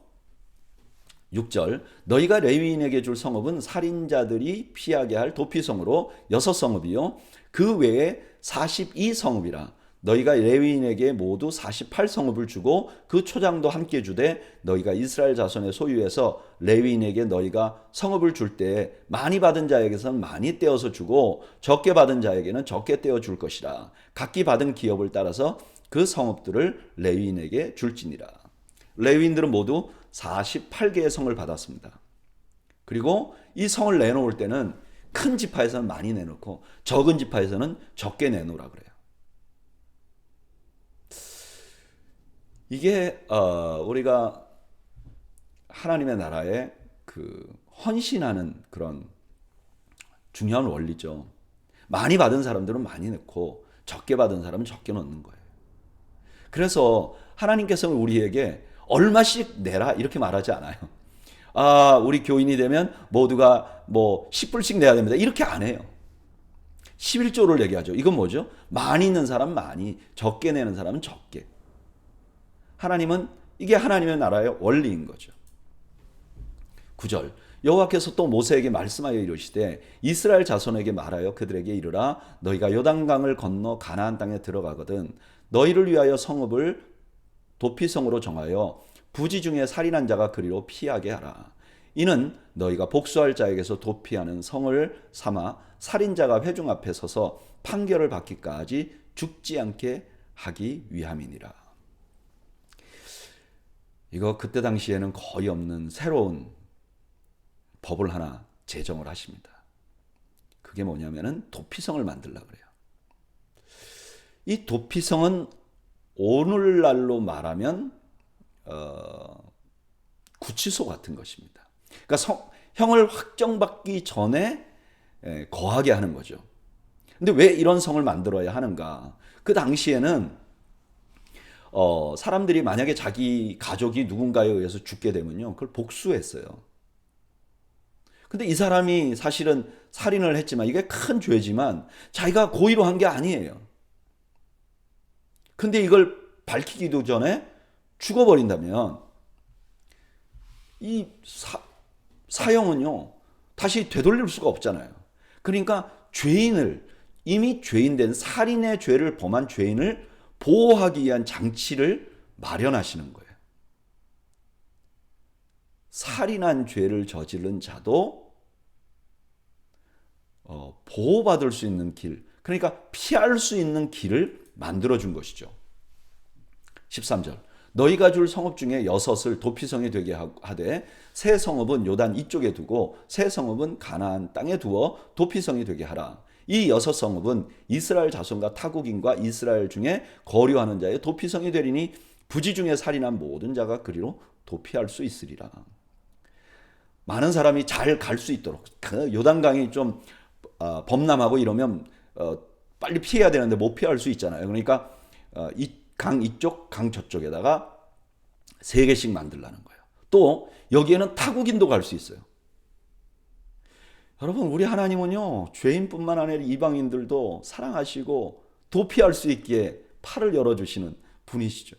6절 너희가 레위인에게 줄 성읍은 살인자들이 피하게 할 도피성으로 6성읍이요 그 외에 42성읍이라 너희가 레위인에게 모두 48성읍을 주고 그 초장도 함께 주되 너희가 이스라엘 자손의 소유에서 레위인에게 너희가 성읍을 줄 때에 많이 받은 자에게서는 많이 떼어서 주고 적게 받은 자에게는 적게 떼어 줄 것이라. 각기 받은 기업을 따라서 그 성읍들을 레위인에게 줄지니라. 레위인들은 모두 48개의 성을 받았습니다. 그리고 이 성을 내놓을 때는 큰 지파에서는 많이 내놓고 적은 지파에서는 적게 내놓으라 그래요. 이게 우리가 하나님의 나라에 그 헌신하는 그런 중요한 원리죠. 많이 받은 사람들은 많이 넣고 적게 받은 사람은 적게 넣는 거예요. 그래서 하나님께서는 우리에게 얼마씩 내라 이렇게 말하지 않아요. 우리 교인이 되면 모두가 뭐 10불씩 내야 됩니다. 이렇게 안 해요. 11조를 얘기하죠. 이건 뭐죠? 많이 있는 사람은 많이, 적게 내는 사람은 적게. 하나님은 이게 하나님의 나라의 원리인 거죠. 9절 여호와께서 또 모세에게 말씀하여 이르시되 이스라엘 자손에게 말하여 그들에게 이르라 너희가 요단강을 건너 가나안 땅에 들어가거든 너희를 위하여 성읍을 도피성으로 정하여 부지 중에 살인한 자가 그리로 피하게 하라. 이는 너희가 복수할 자에게서 도피하는 성을 삼아 살인자가 회중 앞에 서서 판결을 받기까지 죽지 않게 하기 위함이니라. 이거 그때 당시에는 거의 없는 새로운 법을 하나 제정을 하십니다. 그게 뭐냐면은 도피성을 만들려고 그래요. 이 도피성은 오늘날로 말하면 구치소 같은 것입니다. 그러니까 형을 확정받기 전에 거하게 하는 거죠. 근데 왜 이런 성을 만들어야 하는가? 그 당시에는 사람들이 만약에 자기 가족이 누군가에 의해서 죽게 되면요, 그걸 복수했어요. 근데 이 사람이 사실은 살인을 했지만 이게 큰 죄지만 자기가 고의로 한 게 아니에요. 근데 이걸 밝히기도 전에 죽어버린다면 이 사형은요 다시 되돌릴 수가 없잖아요. 그러니까 죄인을 이미 죄인된 살인의 죄를 범한 죄인을 보호하기 위한 장치를 마련하시는 거예요. 살인한 죄를 저지른 자도 보호받을 수 있는 길, 그러니까 피할 수 있는 길을 만들어준 것이죠. 13절 너희가 줄 성읍 중에 6을 도피성이 되게 하되 세 성읍은 요단 이쪽에 두고 세 성읍은 가나안 땅에 두어 도피성이 되게 하라. 이 6성읍은 이스라엘 자손과 타국인과 이스라엘 중에 거류하는 자의 도피성이 되리니 부지 중에 살인한 모든 자가 그리로 도피할 수 있으리라. 많은 사람이 잘 갈 수 있도록 그 요단강이 좀 범람하고 이러면 빨리 피해야 되는데 못 피할 수 있잖아요. 그러니까 이 강 이쪽 강 저쪽에다가 3개씩 만들라는 거예요. 또 여기에는 타국인도 갈 수 있어요. 여러분 우리 하나님은요 죄인뿐만 아니라 이방인들도 사랑하시고 도피할 수 있기에 팔을 열어주시는 분이시죠.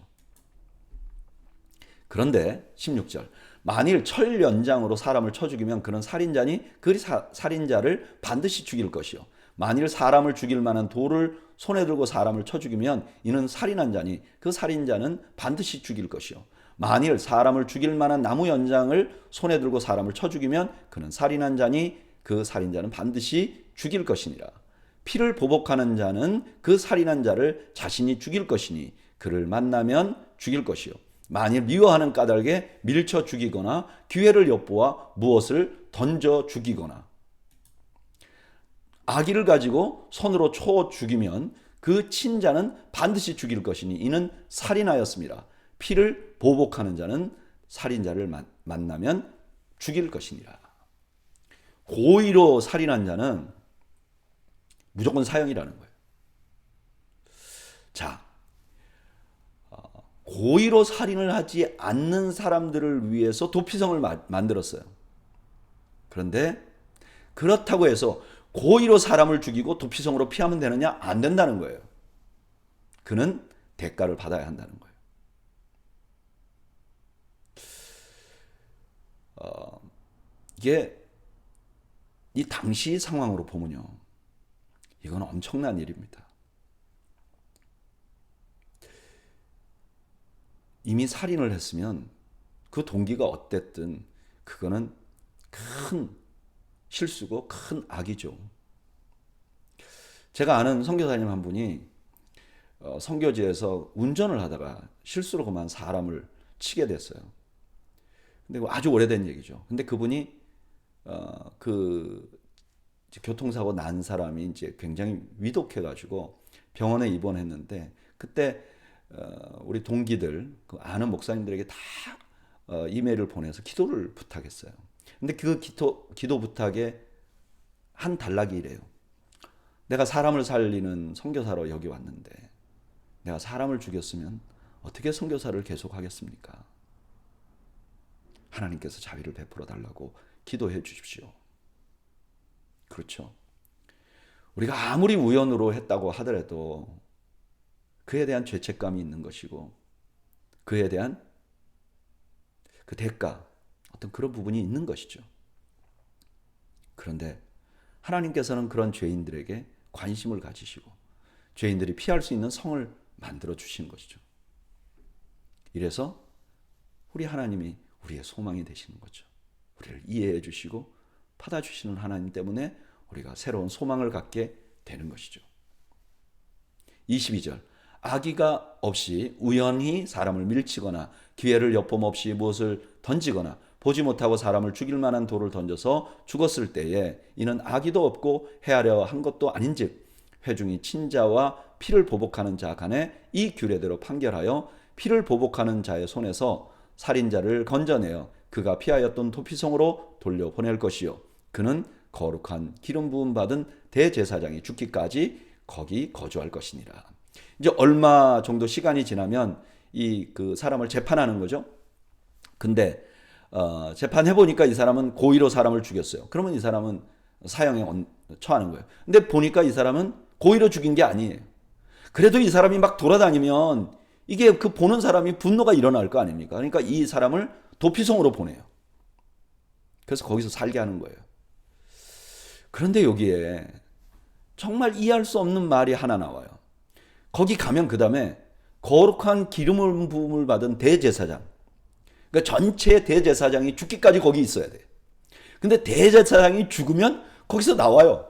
그런데 16절 만일 철 연장으로 사람을 쳐 죽이면 그는 살인자니 그 살인자를 반드시 죽일 것이요 만일 사람을 죽일 만한 돌을 손에 들고 사람을 쳐 죽이면 이는 살인한 자니 그 살인자는 반드시 죽일 것이요 만일 사람을 죽일 만한 나무 연장을 손에 들고 사람을 쳐 죽이면 그는 살인한 자니 그 살인자는 반드시 죽일 것이니라. 피를 보복하는 자는 그 살인한 자를 자신이 죽일 것이니 그를 만나면 죽일 것이요 만일 미워하는 까닭에 밀쳐 죽이거나 기회를 엿보아 무엇을 던져 죽이거나 아기를 가지고 손으로 쳐 죽이면 그 친자는 반드시 죽일 것이니 이는 살인하였습니다. 피를 보복하는 자는 살인자를 만나면 죽일 것이니라. 고의로 살인한 자는 무조건 사형이라는 거예요. 자, 고의로 살인을 하지 않는 사람들을 위해서 도피성을 만들었어요. 그런데 그렇다고 해서 고의로 사람을 죽이고 도피성으로 피하면 되느냐? 안 된다는 거예요. 그는 대가를 받아야 한다는 거예요. 이게 이 당시 상황으로 보면요. 이건 엄청난 일입니다. 이미 살인을 했으면 그 동기가 어땠든 그거는 큰 실수고 큰 악이죠. 제가 아는 선교사님 한 분이 선교지에서 운전을 하다가 실수로 그만 사람을 치게 됐어요. 근데 아주 오래된 얘기죠. 근데 그분이 그 교통사고 난 사람이 이제 굉장히 위독해가지고 병원에 입원했는데 그때 우리 동기들 그 아는 목사님들에게 다 이메일을 보내서 기도를 부탁했어요. 근데 그 기도 부탁에 한 단락이 이래요. 내가 사람을 살리는 선교사로 여기 왔는데 내가 사람을 죽였으면 어떻게 선교사를 계속하겠습니까? 하나님께서 자비를 베풀어 달라고 기도해 주십시오. 그렇죠. 우리가 아무리 우연으로 했다고 하더라도 그에 대한 죄책감이 있는 것이고 그에 대한 그 대가, 어떤 그런 부분이 있는 것이죠. 그런데 하나님께서는 그런 죄인들에게 관심을 가지시고 죄인들이 피할 수 있는 성을 만들어 주시는 것이죠. 이래서 우리 하나님이 우리의 소망이 되시는 거죠. 우리를 이해해 주시고 받아주시는 하나님 때문에 우리가 새로운 소망을 갖게 되는 것이죠. 22절 악의가 없이 우연히 사람을 밀치거나 기회를 엿봄 없이 무엇을 던지거나 보지 못하고 사람을 죽일 만한 돌을 던져서 죽었을 때에 이는 악의도 없고 해하려 한 것도 아닌즉 회중이 친자와 피를 보복하는 자 간에 이 규례대로 판결하여 피를 보복하는 자의 손에서 살인자를 건져내어 그가 피하였던 도피성으로 돌려보낼 것이요 그는 거룩한 기름 부음 받은 대제사장이 죽기까지 거기 거주할 것이니라. 이제 얼마 정도 시간이 지나면 이 그 사람을 재판하는 거죠. 근데 재판해 보니까 이 사람은 고의로 사람을 죽였어요. 그러면 이 사람은 사형에 처하는 거예요. 근데 보니까 이 사람은 고의로 죽인 게 아니에요. 그래도 이 사람이 막 돌아다니면 이게 그 보는 사람이 분노가 일어날 거 아닙니까? 그러니까 이 사람을 도피성으로 보내요. 그래서 거기서 살게 하는 거예요. 그런데 여기에 정말 이해할 수 없는 말이 하나 나와요. 거기 가면 그 다음에 거룩한 기름 부음을 받은 대제사장, 그러니까 전체 대제사장이 죽기까지 거기 있어야 돼. 근데 대제사장이 죽으면 거기서 나와요.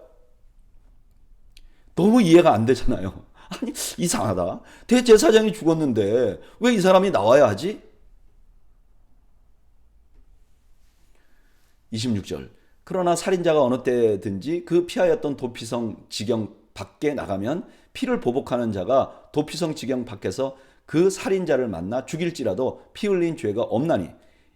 너무 이해가 안 되잖아요. 아니 이상하다. 대제사장이 죽었는데 왜 이 사람이 나와야 하지? 26절 그러나 살인자가 어느 때든지 그 피하였던 도피성 지경 밖에 나가면 피를 보복하는 자가 도피성 지경 밖에서 그 살인자를 만나 죽일지라도 피 흘린 죄가 없나니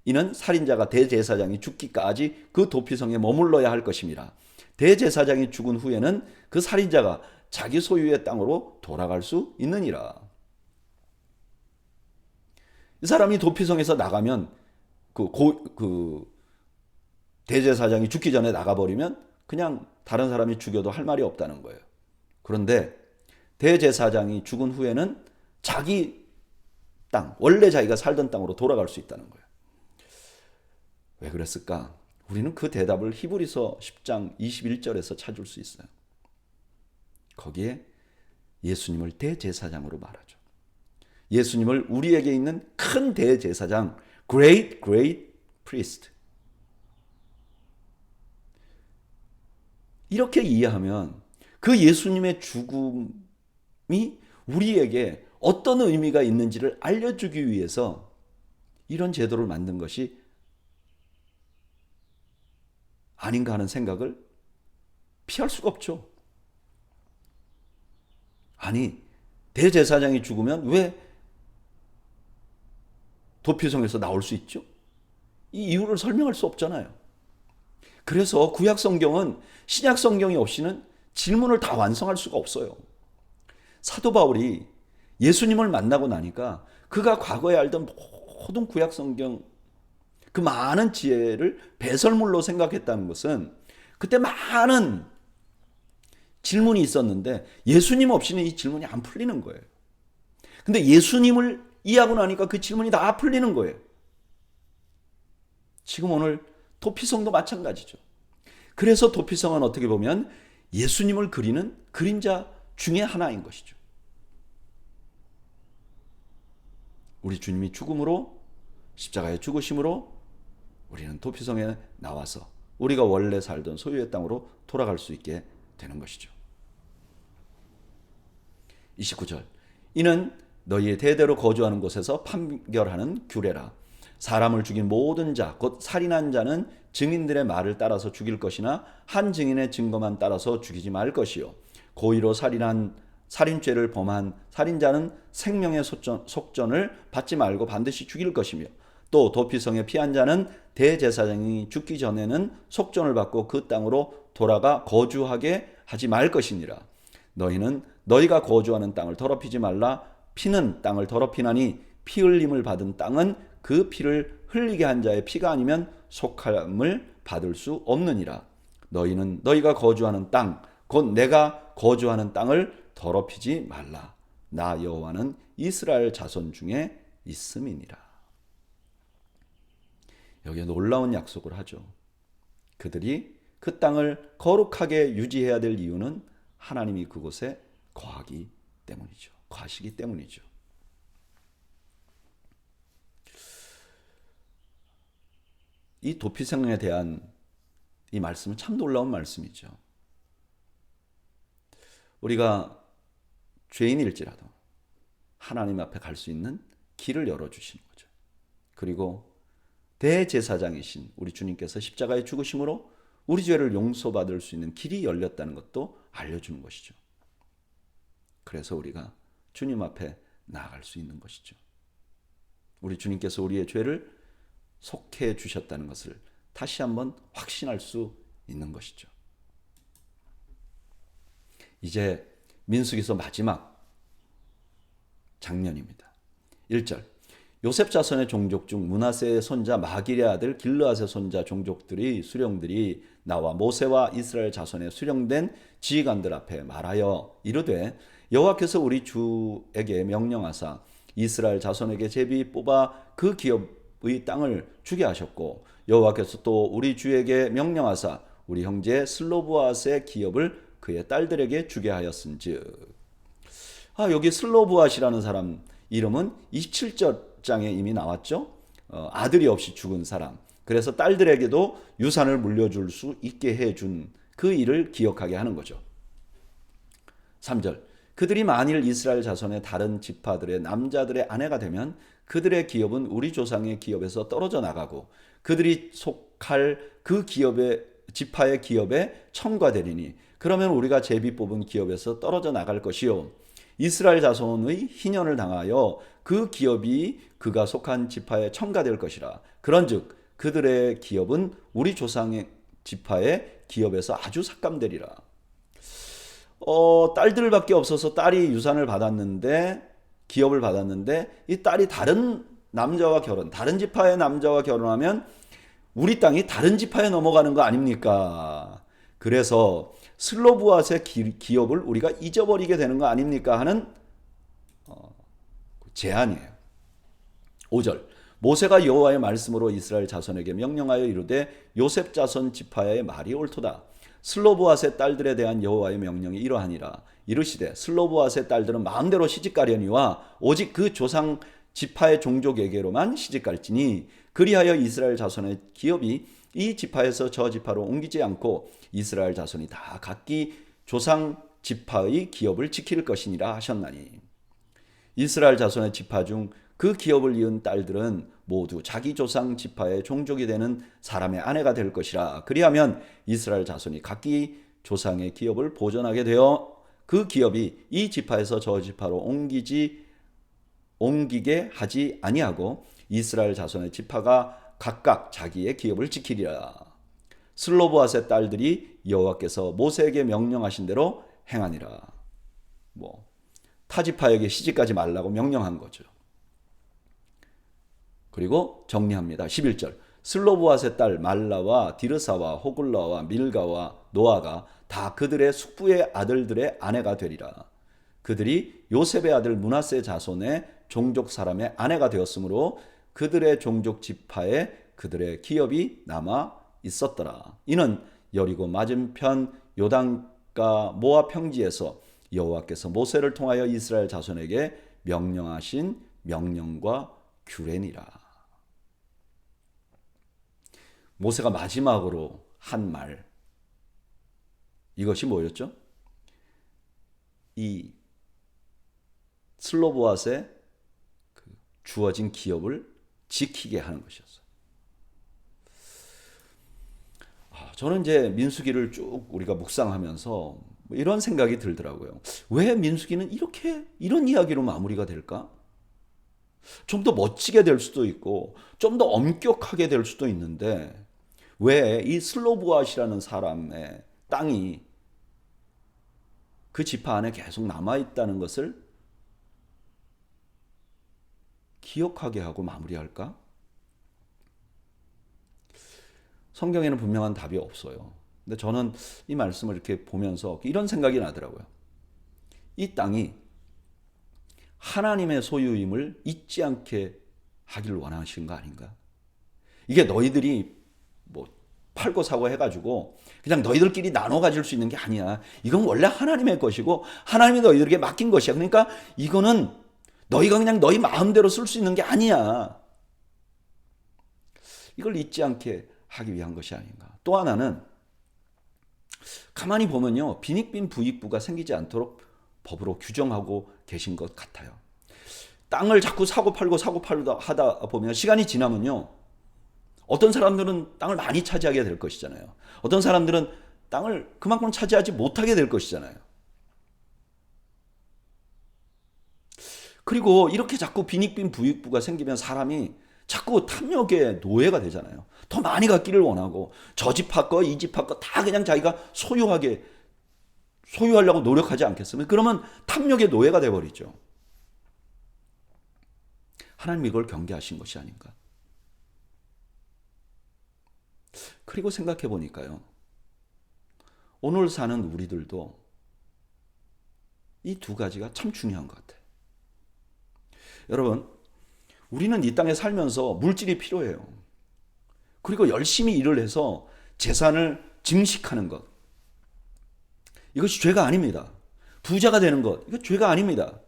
이는 살인자가 대제사장이 죽기까지 그 도피성에 머물러야 할 것입니다. 대제사장이 죽은 후에는 그 살인자가 자기 소유의 땅으로 돌아갈 수 있느니라. 이 사람이 도피성에서 나가면 대제사장이 죽기 전에 나가버리면 그냥 다른 사람이 죽여도 할 말이 없다는 거예요. 그런데 대제사장이 죽은 후에는 자기 땅, 원래 자기가 살던 땅으로 돌아갈 수 있다는 거예요. 왜 그랬을까? 우리는 그 대답을 히브리서 10장 21절에서 찾을 수 있어요. 거기에 예수님을 대제사장으로 말하죠. 예수님을 우리에게 있는 큰 대제사장, Great Priest. 이렇게 이해하면 그 예수님의 죽음이 우리에게 어떤 의미가 있는지를 알려주기 위해서 이런 제도를 만든 것이 아닌가 하는 생각을 피할 수가 없죠. 아니, 대제사장이 죽으면 왜 도피성에서 나올 수 있죠? 이 이유를 설명할 수 없잖아요. 그래서 구약 성경은 신약 성경이 없이는 질문을 다 완성할 수가 없어요. 사도 바울이 예수님을 만나고 나니까 그가 과거에 알던 모든 구약 성경 그 많은 지혜를 배설물로 생각했다는 것은 그때 많은 질문이 있었는데 예수님 없이는 이 질문이 안 풀리는 거예요. 근데 예수님을 이해하고 나니까 그 질문이 다 풀리는 거예요. 지금 오늘 도피성도 마찬가지죠. 그래서 도피성은 어떻게 보면 예수님을 그리는 그림자 중에 하나인 것이죠. 우리 주님이 죽음으로 십자가의 죽으심으로 우리는 도피성에 나와서 우리가 원래 살던 소유의 땅으로 돌아갈 수 있게 되는 것이죠. 29절 이는 너희의 대대로 거주하는 곳에서 판결하는 규례라. 사람을 죽인 모든 자 곧 살인한 자는 증인들의 말을 따라서 죽일 것이나 한 증인의 증거만 따라서 죽이지 말 것이요 고의로 살인죄를 범한 살인자는 생명의 속전을 받지 말고 반드시 죽일 것이며 또 도피성에 피한 자는 대제사장이 죽기 전에는 속전을 받고 그 땅으로 돌아가 거주하게 하지 말 것이니라. 너희는 너희가 거주하는 땅을 더럽히지 말라. 피는 땅을 더럽히나니 피 흘림을 받은 땅은 그 피를 흘리게 한 자의 피가 아니면 속함을 받을 수 없느니라. 너희는 너희가 거주하는 땅 곧 내가 거주하는 땅을 더럽히지 말라. 나 여호와는 이스라엘 자손 중에 있음이니라. 여기에 놀라운 약속을 하죠. 그들이 그 땅을 거룩하게 유지해야 될 이유는 하나님이 그곳에 거하기 때문이죠. 거하시기 때문이죠. 이 도피성에 대한 이 말씀은 참 놀라운 말씀이죠. 우리가 죄인일지라도 하나님 앞에 갈 수 있는 길을 열어주시는 거죠. 그리고 대제사장이신 우리 주님께서 십자가에 죽으심으로 우리 죄를 용서받을 수 있는 길이 열렸다는 것도 알려주는 것이죠. 그래서 우리가 주님 앞에 나아갈 수 있는 것이죠. 우리 주님께서 우리의 죄를 속해 주셨다는 것을 다시 한번 확신할 수 있는 것이죠. 이제 민수기서 마지막 장면입니다. 1절 요셉 자손의 종족 중 므낫세의 손자 마길의 아들 길르앗의 손자 종족들이 수령들이 나와 모세와 이스라엘 자손의 수령된 지휘관들 앞에 말하여 이르되 여호와께서 우리 주에게 명령하사 이스라엘 자손에게 제비 뽑아 그 기업의 땅을 주게 하셨고 여호와께서 또 우리 주에게 명령하사 우리 형제 슬로브앗의 기업을 그의 딸들에게 주게 하였은즉. 여기 슬로브앗이라는 사람 이름은 27장에 이미 나왔죠. 아들이 없이 죽은 사람. 그래서 딸들에게도 유산을 물려줄 수 있게 해준 그 일을 기억하게 하는 거죠. 3절 그들이 만일 이스라엘 자손의 다른 지파들의 남자들의 아내가 되면 그들의 기업은 우리 조상의 기업에서 떨어져 나가고 그들이 속할 그 기업의 지파의 기업에 첨가되리니 그러면 우리가 제비 뽑은 기업에서 떨어져 나갈 것이요 이스라엘 자손의 희년을 당하여 그 기업이 그가 속한 지파에 첨가될 것이라. 그런즉 그들의 기업은 우리 조상의 지파의 기업에서 아주 삭감되리라. 딸들밖에 없어서 딸이 유산을 받았는데 기업을 받았는데 이 딸이 다른 남자와 다른 지파의 남자와 결혼하면 우리 땅이 다른 지파에 넘어가는 거 아닙니까? 그래서 슬로브앗의 기업을 우리가 잊어버리게 되는 거 아닙니까? 하는 제안이에요. 5절 모세가 여호와의 말씀으로 이스라엘 자손에게 명령하여 이르되 요셉 자손 지파의 말이 옳도다. 슬로브앗의 딸들에 대한 여호와의 명령이 이러하니라. 이르시되 슬로브앗의 딸들은 마음대로 시집가려니와 오직 그 조상 지파의 종족에게로만 시집갈지니 그리하여 이스라엘 자손의 기업이 이 지파에서 저 지파로 옮기지 않고 이스라엘 자손이 다 각기 조상 지파의 기업을 지킬 것이니라 하셨나니. 이스라엘 자손의 지파 중 그 기업을 이은 딸들은 모두 자기 조상 지파의 종족이 되는 사람의 아내가 될 것이라. 그리하면 이스라엘 자손이 각기 조상의 기업을 보존하게 되어 그 기업이 이 지파에서 저 지파로 옮기게 하지 아니하고 이스라엘 자손의 지파가 각각 자기의 기업을 지키리라. 슬로브앗의 딸들이 여호와께서 모세에게 명령하신 대로 행하니라. 타 지파에게 시집가지 말라고 명령한 거죠. 그리고 정리합니다. 11절 슬로브앗의 딸 말라와 디르사와 호글라와 밀가와 노아가 다 그들의 숙부의 아들들의 아내가 되리라. 그들이 요셉의 아들 므낫세 자손의 종족 사람의 아내가 되었으므로 그들의 종족 지파에 그들의 기업이 남아 있었더라. 이는 여리고 맞은편 요단가 모압 평지에서 여호와께서 모세를 통하여 이스라엘 자손에게 명령하신 명령과 규례니라. 모세가 마지막으로 한 말, 이것이 뭐였죠? 이 슬로보앗의 주어진 기업을 지키게 하는 것이었어요. 저는 이제 민수기를 쭉 우리가 묵상하면서 이런 생각이 들더라고요. 왜 민수기는 이런 이야기로 마무리가 될까? 좀 더 멋지게 될 수도 있고 좀 더 엄격하게 될 수도 있는데 왜 이 슬로보앗이라는 사람의 땅이 그 지파 안에 계속 남아있다는 것을 기억하게 하고 마무리할까? 성경에는 분명한 답이 없어요. 근데 저는 이 말씀을 이렇게 보면서 이런 생각이 나더라고요. 이 땅이 하나님의 소유임을 잊지 않게 하기를 원하신 거 아닌가? 이게 너희들이 뭐 팔고 사고 해가지고 그냥 너희들끼리 나눠 가질 수 있는 게 아니야. 이건 원래 하나님의 것이고 하나님이 너희들에게 맡긴 것이야. 그러니까 이거는 너희가 그냥 너희 마음대로 쓸 수 있는 게 아니야. 이걸 잊지 않게 하기 위한 것이 아닌가. 또 하나는 가만히 보면요. 빈익빈 부익부가 생기지 않도록 법으로 규정하고 계신 것 같아요. 땅을 자꾸 사고 팔고 하다 보면 시간이 지나면요. 어떤 사람들은 땅을 많이 차지하게 될 것이잖아요. 어떤 사람들은 땅을 그만큼 차지하지 못하게 될 것이잖아요. 그리고 이렇게 자꾸 빈익빈 부익부가 생기면 사람이 자꾸 탐욕의 노예가 되잖아요. 더 많이 갖기를 원하고 저 집 할 거, 이 집 할 거 다 그냥 자기가 소유하려고 노력하지 않겠습니까? 그러면 탐욕의 노예가 돼버리죠. 하나님 이걸 경계하신 것이 아닌가. 그리고 생각해 보니까요. 오늘 사는 우리들도 이 두 가지가 참 중요한 것 같아요. 여러분, 우리는 이 땅에 살면서 물질이 필요해요. 그리고 열심히 일을 해서 재산을 증식하는 것. 이것이 죄가 아닙니다. 부자가 되는 것. 이거 죄가 아닙니다.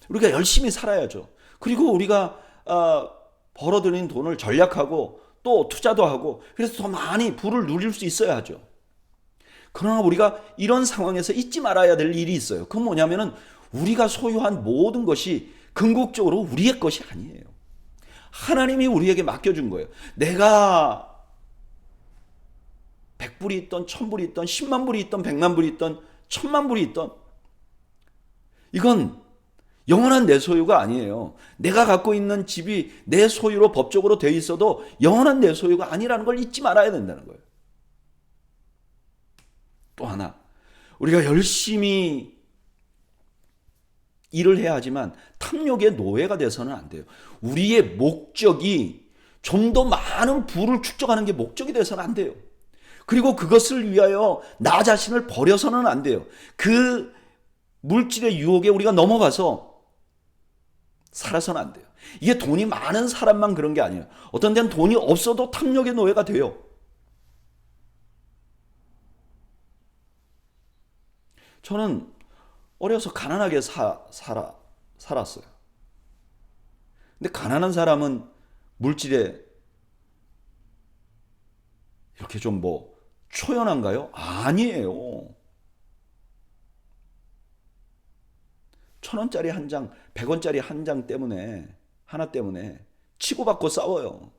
우리가 열심히 살아야죠. 그리고 우리가 벌어들인 돈을 전략하고 또 투자도 하고 그래서 더 많이 부를 누릴 수 있어야 하죠. 그러나 우리가 이런 상황에서 잊지 말아야 될 일이 있어요. 그건 뭐냐면은 우리가 소유한 모든 것이 궁극적으로 우리의 것이 아니에요. 하나님이 우리에게 맡겨준 거예요. 내가 100불이 있던 1000불이 있던 10만 불이 있던 100만 불이 있던 1000만 불이 있던 이건 영원한 내 소유가 아니에요. 내가 갖고 있는 집이 내 소유로 법적으로 되어 있어도 영원한 내 소유가 아니라는 걸 잊지 말아야 된다는 거예요. 또 하나, 우리가 열심히 일을 해야 하지만 탐욕의 노예가 돼서는 안 돼요. 우리의 목적이 좀 더 많은 부를 축적하는 게 목적이 돼서는 안 돼요. 그리고 그것을 위하여 나 자신을 버려서는 안 돼요. 그 물질의 유혹에 우리가 넘어가서 살아서는 안 돼요. 이게 돈이 많은 사람만 그런 게 아니에요. 어떤 데는 돈이 없어도 탐욕의 노예가 돼요. 저는 어려서 가난하게 살았어요. 근데 가난한 사람은 물질에 이렇게 좀 초연한가요? 아니에요. 1000원짜리 한 장, 100원짜리 한 장 때문에, 하나 때문에 치고받고 싸워요.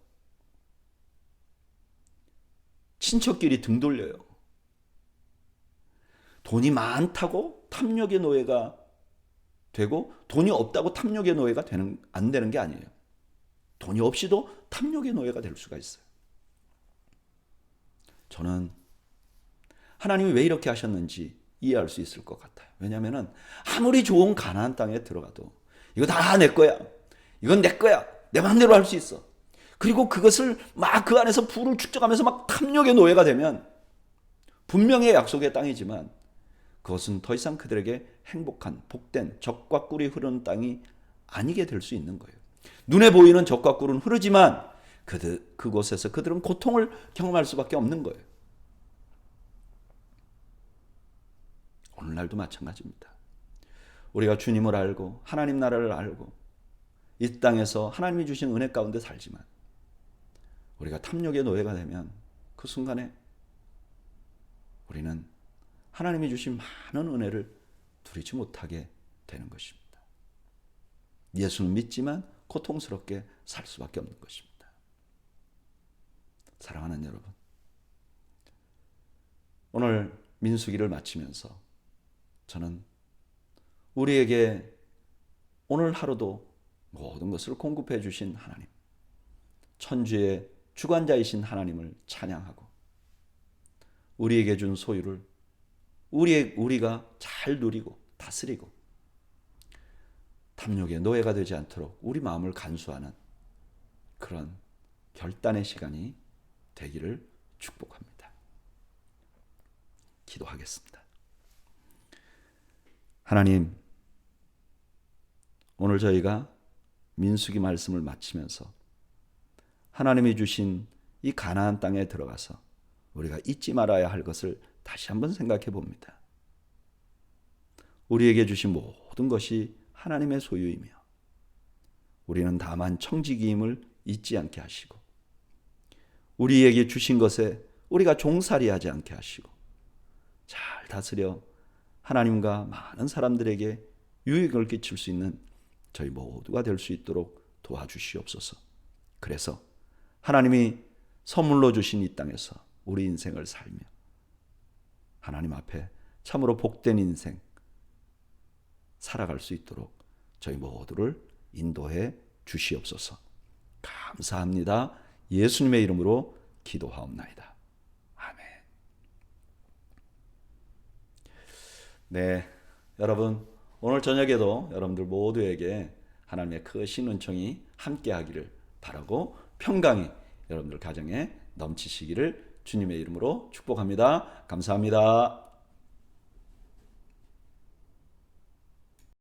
친척끼리 등 돌려요. 돈이 많다고 탐욕의 노예가 되고 돈이 없다고 탐욕의 노예가 안 되는 게 아니에요. 돈이 없이도 탐욕의 노예가 될 수가 있어요. 저는 하나님이 왜 이렇게 하셨는지 이해할 수 있을 것 같아요. 왜냐하면 아무리 좋은 가나안 땅에 들어가도 이거 다 내 거야. 이건 내 거야. 내 마음대로 할 수 있어. 그리고 그것을 막 그 안에서 부를 축적하면서 막 탐욕의 노예가 되면 분명히 약속의 땅이지만 그것은 더 이상 그들에게 행복한 복된 젖과 꿀이 흐르는 땅이 아니게 될 수 있는 거예요. 눈에 보이는 젖과 꿀은 흐르지만 그곳에서 그들은 고통을 경험할 수밖에 없는 거예요. 오늘날도 마찬가지입니다. 우리가 주님을 알고 하나님 나라를 알고 이 땅에서 하나님이 주신 은혜 가운데 살지만 우리가 탐욕의 노예가 되면 그 순간에 우리는 하나님이 주신 많은 은혜를 누리지 못하게 되는 것입니다. 예수는 믿지만 고통스럽게 살 수밖에 없는 것입니다. 사랑하는 여러분, 오늘 민수기를 마치면서 저는 우리에게 오늘 하루도 모든 것을 공급해 주신 하나님, 천주의 주관자이신 하나님을 찬양하고 우리에게 준 소유를 우리가 잘 누리고 다스리고 탐욕의 노예가 되지 않도록 우리 마음을 간수하는 그런 결단의 시간이 되기를 축복합니다. 기도하겠습니다. 하나님, 오늘 저희가 민수기 말씀을 마치면서 하나님이 주신 이 가나안 땅에 들어가서 우리가 잊지 말아야 할 것을 다시 한번 생각해 봅니다. 우리에게 주신 모든 것이 하나님의 소유이며 우리는 다만 청지기임을 잊지 않게 하시고 우리에게 주신 것에 우리가 종살이하지 않게 하시고 잘 다스려 하나님과 많은 사람들에게 유익을 끼칠 수 있는 저희 모두가 될 수 있도록 도와주시옵소서. 그래서 하나님이 선물로 주신 이 땅에서 우리 인생을 살며 하나님 앞에 참으로 복된 인생 살아갈 수 있도록 저희 모두를 인도해 주시옵소서. 감사합니다. 예수님의 이름으로 기도하옵나이다. 아멘. 네, 여러분 오늘 저녁에도 여러분들 모두에게 하나님의 크신 은총이 함께하기를 바라고 평강이 여러분들 가정에 넘치시기를 주님의 이름으로 축복합니다. 감사합니다.